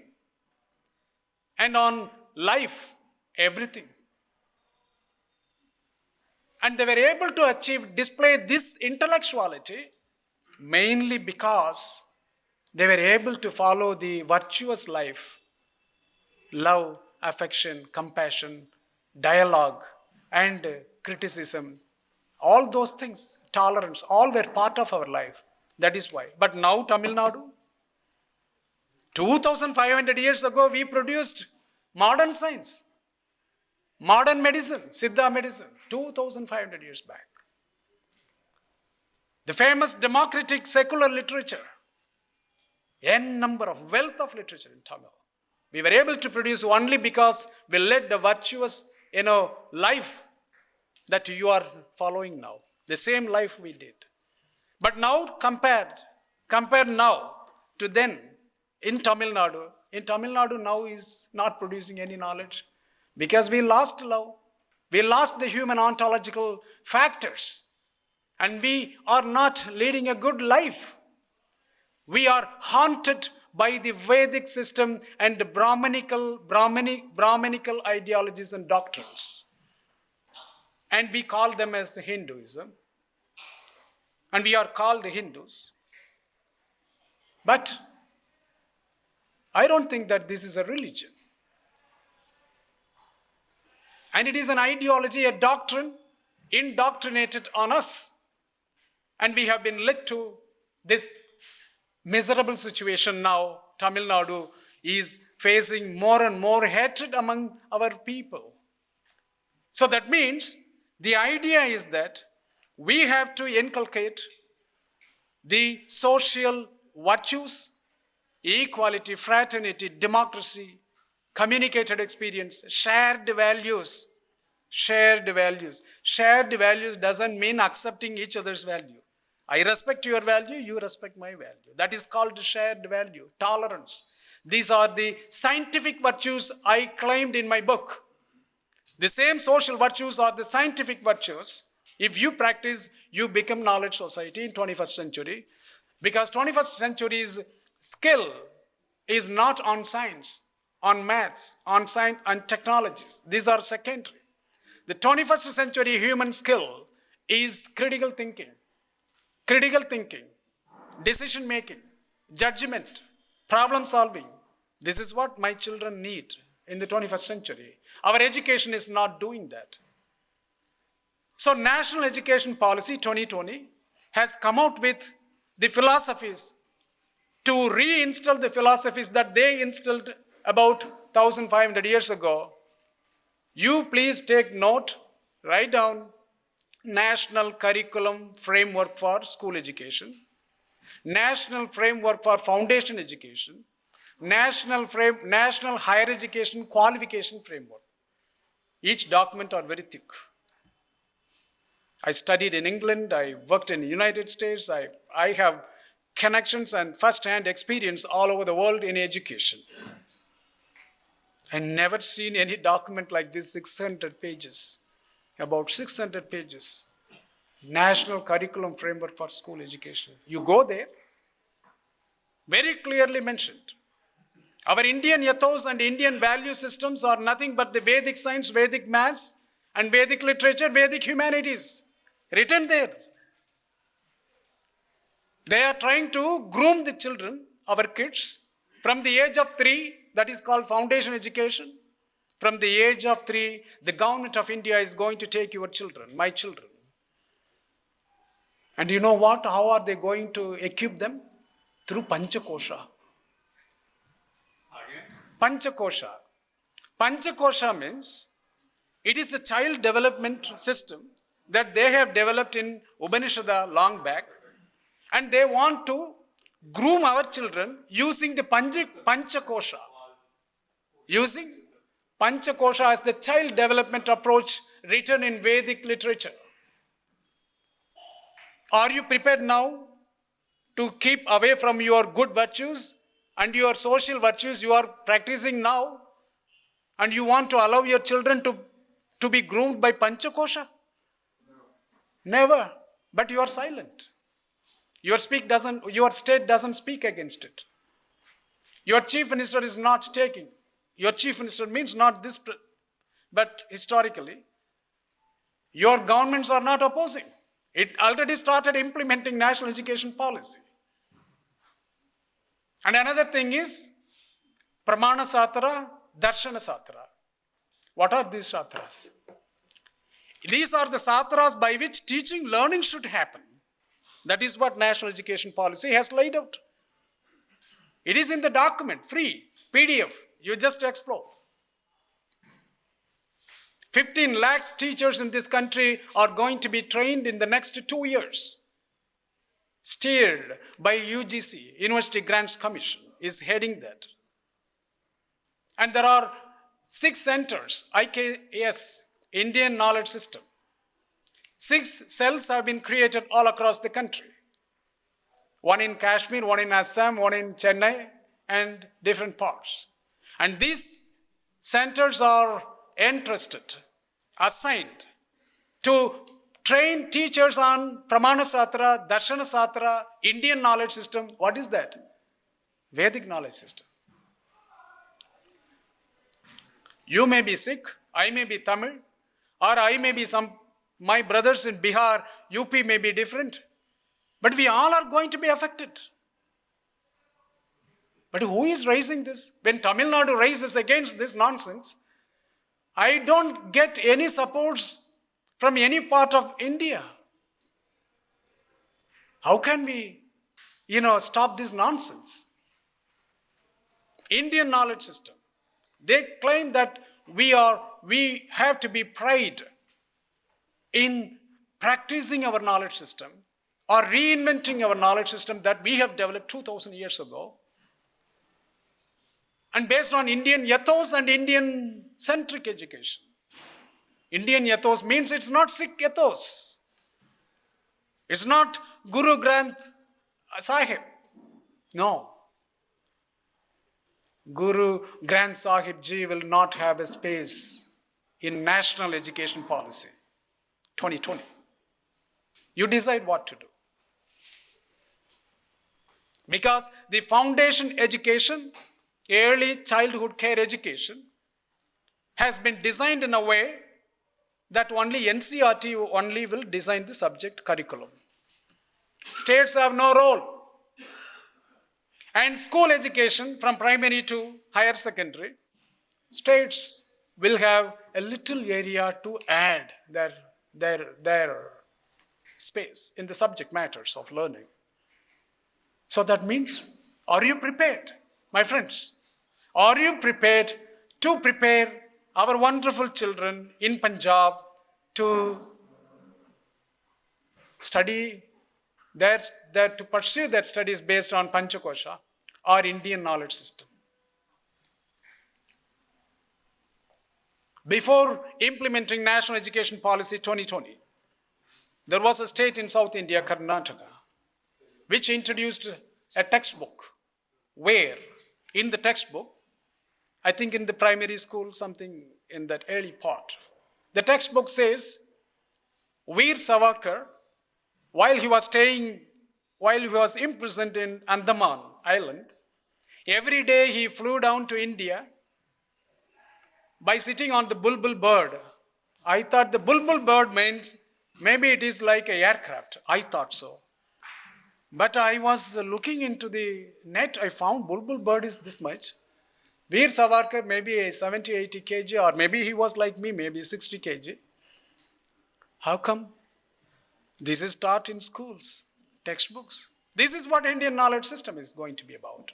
and on life, everything. And they were able to display this intellectuality mainly because they were able to follow the virtuous life, love, affection, compassion, dialogue, and criticism. All those things, tolerance, all were part of our life. That is why. But now Tamil Nadu, 2500 years ago, we produced modern science, modern medicine, Siddha medicine, 2500 years back. The famous democratic secular literature, n number of wealth of literature in Tamil. We were able to produce only because we led the virtuous, life that you are following now. The same life we did. But now compare now to then in Tamil Nadu now is not producing any knowledge because we lost love. We lost the human ontological factors and we are not leading a good life. We are haunted by the Vedic system and the Brahmanical ideologies and doctrines. And we call them as Hinduism. And we are called Hindus. But I don't think that this is a religion. And it is an ideology, a doctrine, indoctrinated on us. And we have been led to this miserable situation now. Tamil Nadu is facing more and more hatred among our people. So that means the idea is that we have to inculcate the social virtues, equality, fraternity, democracy, communicated experience, shared values. Shared values. Shared values doesn't mean accepting each other's value. I respect your value, you respect my value. That is called shared value, tolerance. These are the scientific virtues I claimed in my book. The same social virtues are the scientific virtues. If you practice, you become knowledge society in 21st century. Because 21st century's skill is not on science, on maths, on science and technologies. These are secondary. The 21st century human skill is critical thinking, decision making, judgment, problem solving. This is what my children need in the 21st century. Our education is not doing that. So National Education Policy 2020 has come out with the philosophies to reinstall the philosophies that they instilled about 1500 years ago. You please take note, write down National Curriculum Framework for School Education, National Framework for Foundation Education, National Higher Education Qualification Framework. Each document are very thick. I studied in England, I worked in the United States, I have connections and first-hand experience all over the world in education. I never seen any document like this, 600 pages, about 600 pages. National Curriculum Framework for School Education. You go there, very clearly mentioned. Our Indian ethos and Indian value systems are nothing but the Vedic science, Vedic maths, and Vedic literature, Vedic humanities, written there. They are trying to groom the children, our kids, from the age of 3, that is called foundation education. From the age of 3, the government of India is going to take your children, my children. And you know what? How are they going to equip them? Through Panchakosha. Panchakosha. Panchakosha means it is the child development system that they have developed in Upanishad long back. And they want to groom our children using the Panchakosha. Using Panchakosha as the child development approach written in Vedic literature. Are you prepared now to keep away from your good virtues and your social virtues you are practicing now? And you want to allow your children to be groomed by Panchakosha? Never. But you are silent. Your state doesn't speak against it. Your chief minister is not taking. Your chief minister means not this, but historically, your governments are not opposing. It already started implementing national education policy. And another thing is, Pramana Satra, Darshana Satra. What are these satras? These are the satras by which teaching, learning should happen. That is what national education policy has laid out. It is in the document, free, PDF. You just explore. 15 lakhs teachers in this country are going to be trained in the next 2 years. Steered by UGC, University Grants Commission, is heading that. And there are 6 centers, IKS, Indian Knowledge System. 6 cells have been created all across the country. One in Kashmir, one in Assam, one in Chennai, and different parts. And these centers are entrusted, assigned to train teachers on Pramana Satra, Darshana Satra, Indian knowledge system. What is that? Vedic knowledge system. You may be Sikh, I may be Tamil, or I may be my brothers in Bihar, UP may be different. But we all are going to be affected. But who is raising this? When Tamil Nadu raises against this nonsense, I don't get any supports from any part of India. How can we, stop this nonsense? Indian knowledge system. They claim that we have to be pride in practicing our knowledge system or reinventing our knowledge system that we have developed 2,000 years ago. And based on Indian ethos and Indian-centric education. Indian ethos means it's not Sikh ethos. It's not Guru Granth Sahib. No. Guru Granth Sahib Ji will not have a space in national education policy 2020. You decide what to do. Because the foundation education, early childhood care education, has been designed in a way that only NCERT only will design the subject curriculum. States have no role. And school education from primary to higher secondary, states will have a little area to add their space in the subject matters of learning. So that means, are you prepared, my friends? Are you prepared to prepare our wonderful children in Punjab to study to pursue their studies based on Panchakosha or Indian knowledge system? Before implementing National Education Policy 2020, there was a state in South India, Karnataka, which introduced a textbook where in the textbook, I think in the primary school, something in that early part, the textbook says, Veer Savarkar, while he was imprisoned in Andaman Island, every day he flew down to India by sitting on the bulbul bird. I thought the bulbul bird means maybe it is like an aircraft. I thought so. But I was looking into the net, I found bulbul bird is this much. Veer Savarkar maybe a 70, 80 kg, or maybe he was like me, maybe 60 kg. How come? This is taught in schools, textbooks. This is what Indian knowledge system is going to be about.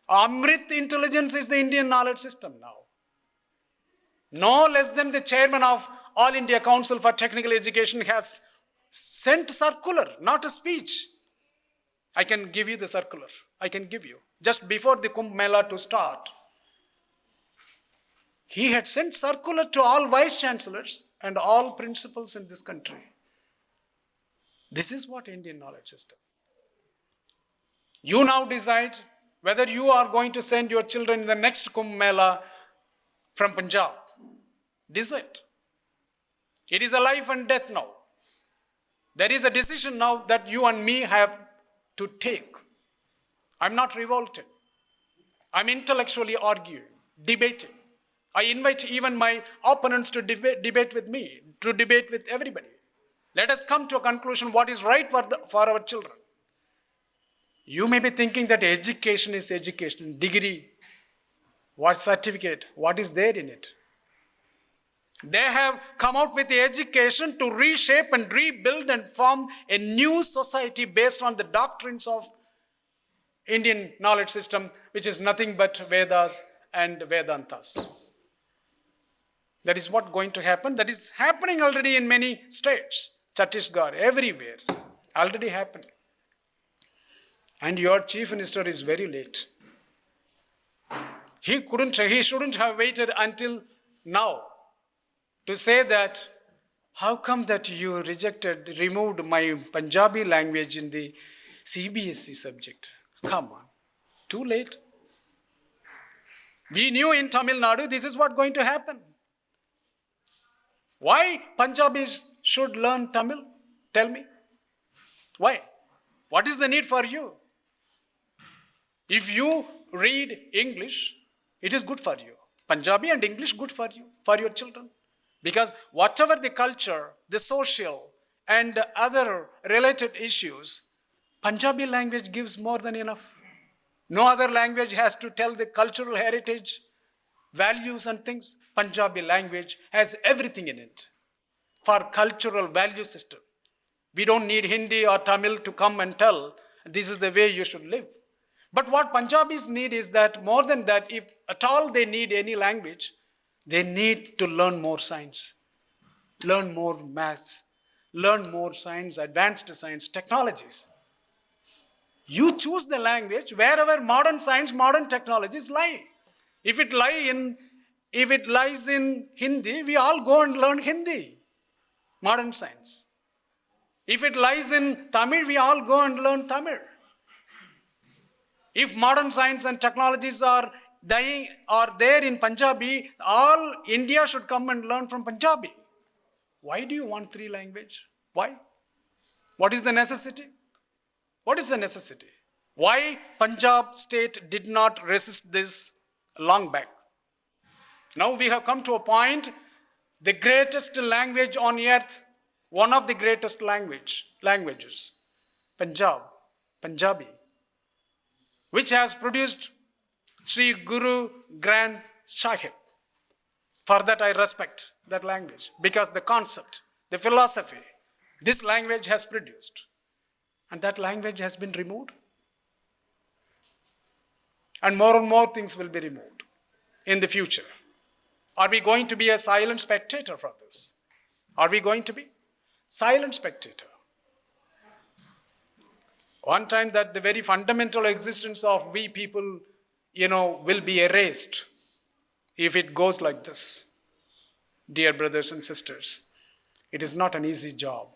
Amrit intelligence is the Indian knowledge system now. No less than the chairman of All India Council for Technical Education has sent circular, not a speech. I can give you the circular. I can give you. Just before the Kumbh Mela to start. He had sent circular to all vice chancellors and all principals in this country. This is what Indian knowledge system. You now decide whether you are going to send your children in the next Kumbh Mela from Punjab. Decide. It is a life and death now. There is a decision now that you and me have to take. I'm not revolted. I'm intellectually arguing, debating. I invite even my opponents to debate with me, to debate with everybody. Let us come to a conclusion what is right for our children. You may be thinking that education is education, degree, what certificate, what is there in it? They have come out with the education to reshape and rebuild and form a new society based on the doctrines of Indian knowledge system, which is nothing but Vedas and Vedantas. That is what going to happen. That is happening already in many states, Chhattisgarh, everywhere, already happened. And your chief minister is very late. He shouldn't have waited until now to say that, how come that you removed my Punjabi language in the CBSE subject? Come on, too late. We knew in Tamil Nadu this is what going to happen. Why Punjabis should learn Tamil? Tell me. Why? What is the need for you? If you read English, it is good for you. Punjabi and English good for you, for your children. Because whatever the culture, the social and other related issues, Punjabi language gives more than enough. No other language has to tell the cultural heritage, values and things. Punjabi language has everything in it for cultural value system. We don't need Hindi or Tamil to come and tell this is the way you should live. But what Punjabis need is that more than that, if at all they need any language, they need to learn more science, learn more maths, learn more science, advanced science, technologies. You choose the language wherever modern science, modern technologies lie. If it lies in Hindi, we all go and learn Hindi, modern science. If it lies in Tamil, we all go and learn Tamil. If modern science and technologies are there in Punjabi, all India should come and learn from Punjabi. Why do you want three language? Why? What is the necessity? What is the necessity? Why Punjab state did not resist this long back? Now we have come to a point, the greatest language on earth, one of the greatest languages, Punjabi, which has produced Sri Guru Granth Sahib. For that I respect that language, because the concept, the philosophy, this language has produced. And that language has been removed. And more things will be removed in the future. Are we going to be a silent spectator for this? Are we going to be silent spectator? One time that the very fundamental existence of we people, will be erased if it goes like this. Dear brothers and sisters, it is not an easy job.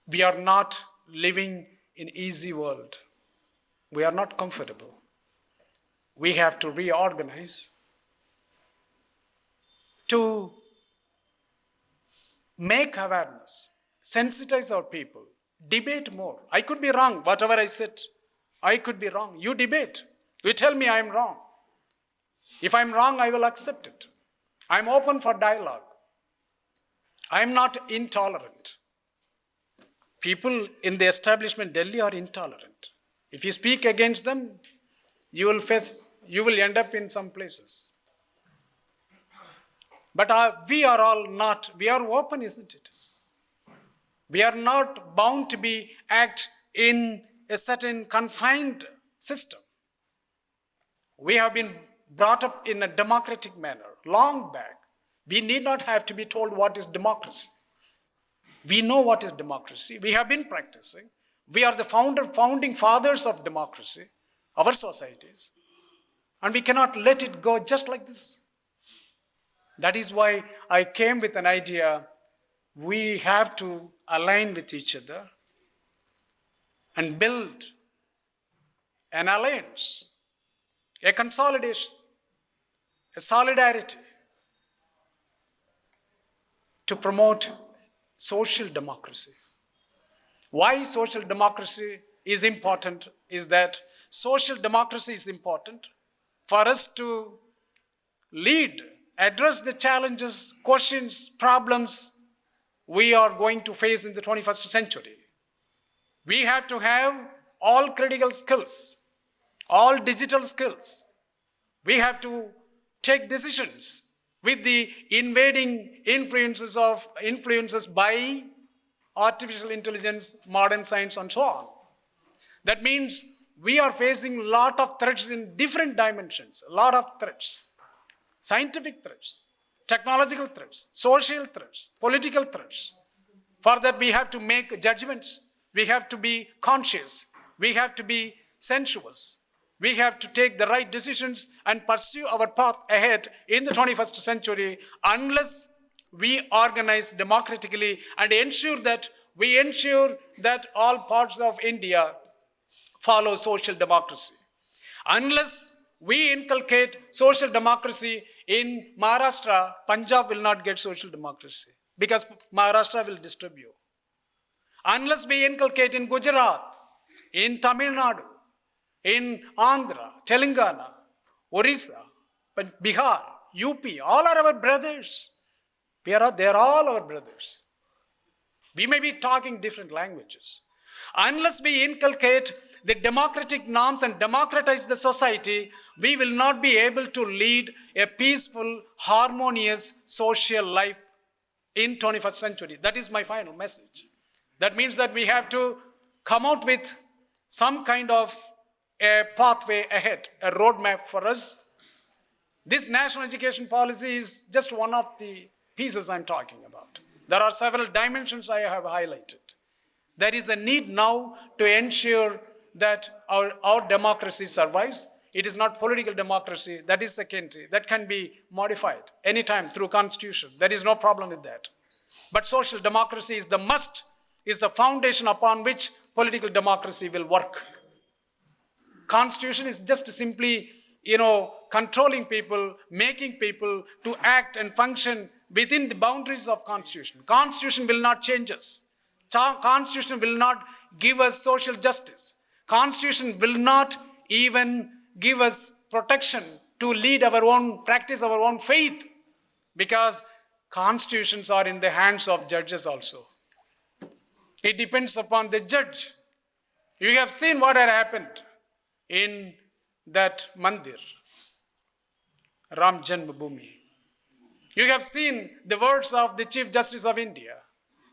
We are not living in easy world. We are not comfortable. We have to reorganize to make awareness, sensitize our people, debate more. I could be wrong, whatever I said. I could be wrong. You debate. You tell me I am wrong. If I am wrong, I will accept it. I am open for dialogue. I am not intolerant. People in the establishment Delhi are intolerant. If you speak against them, you will end up in some places. But we are open, isn't it? We are not bound to act in a certain confined system. We have been brought up in a democratic manner, long back. We need not have to be told what is democracy. We know what is democracy. We have been practicing. We are the founding fathers of democracy, our societies. And we cannot let it go just like this. That is why I came with an idea. We have to align with each other and build an alliance, a consolidation, a solidarity to promote social democracy. Why social democracy is important is that social democracy is important for us to lead, address the challenges, questions, problems we are going to face in the 21st century. We have to have all critical skills, all digital skills. We have to take decisions with the invading influences by artificial intelligence, modern science, and so on. That means we are facing a lot of threats in different dimensions, a lot of threats. Scientific threats, technological threats, social threats, political threats. For that we have to make judgments. We have to be conscious. We have to be sensuous. We have to take the right decisions and pursue our path ahead in the 21st century unless we organize democratically and ensure that all parts of India follow social democracy. Unless we inculcate social democracy in Maharashtra, Punjab will not get social democracy because Maharashtra will disturb you. Unless we inculcate in Gujarat, in Tamil Nadu, in Andhra, Telangana, Orissa, Bihar, UP, all are our brothers. They are all our brothers. We may be talking different languages. Unless we inculcate the democratic norms and democratize the society, we will not be able to lead a peaceful, harmonious social life in 21st century. That is my final message. That means that we have to come out with some kind of a pathway ahead, a roadmap for us. This national education policy is just one of the pieces I'm talking about. There are several dimensions I have highlighted. There is a need now to ensure that our democracy survives. It is not political democracy, that is secondary. That can be modified anytime through constitution. There is no problem with that. But social democracy is the must, is the foundation upon which political democracy will work. Constitution is just simply, controlling people, making people to act and function within the boundaries of Constitution. Constitution will not change us. Constitution will not give us social justice. Constitution will not even give us protection to lead our own, practice our own faith, because constitutions are in the hands of judges also. It depends upon the judge. You have seen what had happened in that mandir, Ram Janmabhoomi. You have seen the words of the Chief Justice of India.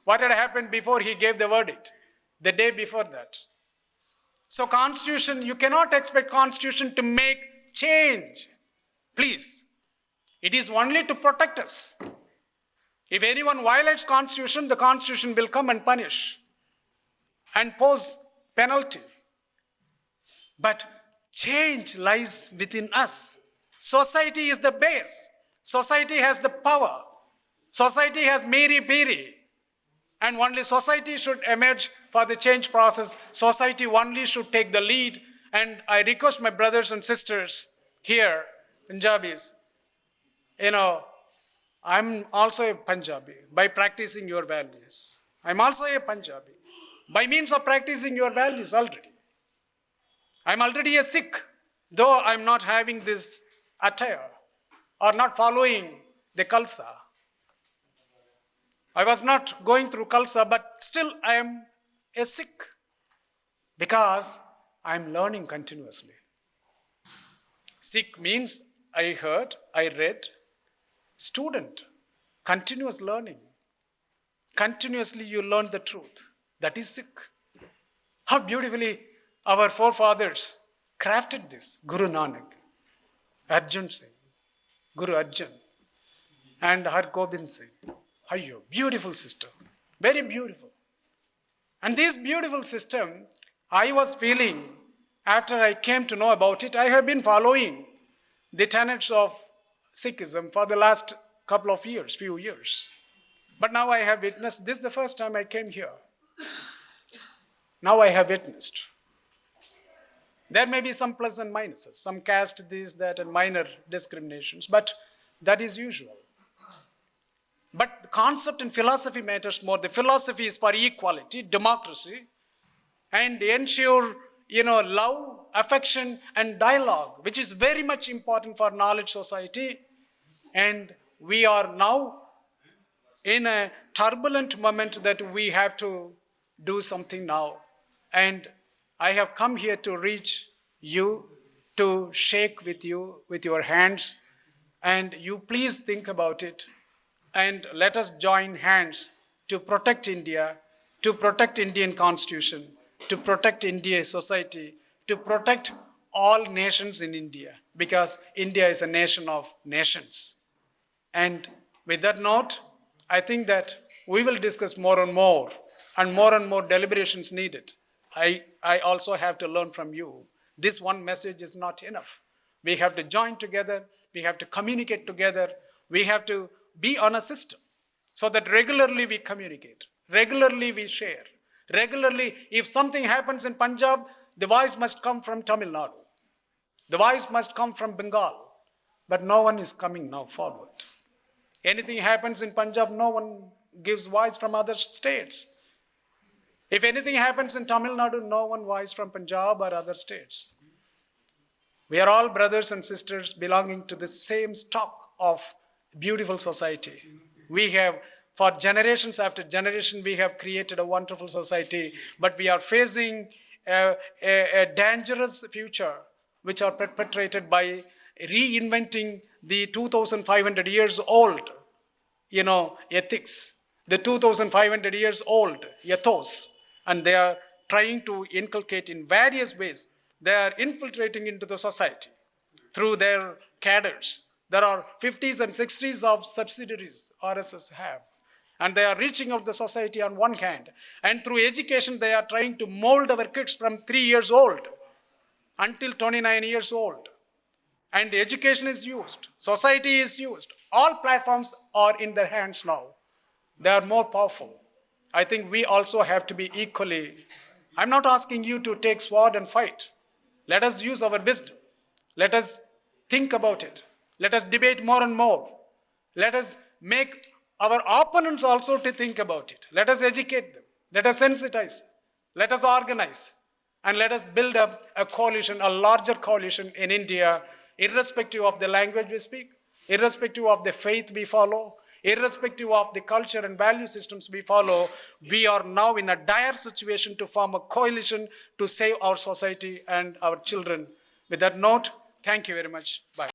What had happened before he gave the verdict, the day before that. So constitution, you cannot expect constitution to make change. Please, it is only to protect us. If anyone violates constitution, the constitution will come and punish and pose penalty. But change lies within us. Society is the base. Society has the power. Society has Miri-Piri. And only society should emerge for the change process. Society only should take the lead. And I request my brothers and sisters here, Punjabis, I'm also a Punjabi by practicing your values. I'm also a Punjabi by means of practicing your values already. I'm already a Sikh, though I'm not having this attire or not following the Khalsa. I was not going through Khalsa, but still I am a Sikh because I'm learning continuously. Sikh means I heard, I read, student, continuous learning. Continuously you learn the truth. That is Sikh. How beautifully our forefathers crafted this. Guru Nanak, Arjun Singh, Guru Arjun, and Har Gobind Singh. Ayyo, beautiful system, very beautiful. And this beautiful system, I was feeling, after I came to know about it, I have been following the tenets of Sikhism for the last couple of years, few years. But now I have witnessed, this is the first time I came here. Now I have witnessed. There may be some plus and minuses, some caste, this, that, and minor discriminations, but that is usual. But the concept and philosophy matters more. The philosophy is for equality, democracy, and ensure, love, affection, and dialogue, which is very much important for knowledge society. And we are now in a turbulent moment that we have to do something now. And I have come here to reach you, to shake with you with your hands, and you please think about it, and let us join hands to protect India, to protect Indian Constitution, to protect Indian society, to protect all nations in India, because India is a nation of nations. And with that note, I think that we will discuss more and more deliberations needed. I also have to learn from you. This one message is not enough. We have to join together, we have to communicate together, we have to be on a system so that regularly we communicate, regularly we share, regularly if something happens in Punjab, the voice must come from Tamil Nadu, the voice must come from Bengal, but no one is coming now forward. Anything happens in Punjab, no one gives voice from other states. If anything happens in Tamil Nadu, no one voice from Punjab or other states. We are all brothers and sisters belonging to the same stock of beautiful society. We have, for generations after generation, we have created a wonderful society, but we are facing a dangerous future, which are perpetrated by reinventing the 2,500 years old, ethics, the 2,500 years old ethos, and they are trying to inculcate in various ways. They are infiltrating into the society through their cadres. There are 50s and 60s of subsidiaries RSS have, and they are reaching out the society on one hand, and through education they are trying to mold our kids from 3 years old until 29 years old. And education is used, society is used. All platforms are in their hands now. They are more powerful. I think we also have to be equally, I'm not asking you to take sword and fight. Let us use our wisdom. Let us think about it. Let us debate more and more. Let us make our opponents also to think about it. Let us educate them. Let us sensitize. Let us organize. And let us build up a coalition, a larger coalition in India, irrespective of the language we speak, irrespective of the faith we follow, irrespective of the culture and value systems we follow. We are now in a dire situation to form a coalition to save our society and our children. With that note, thank you very much. Bye.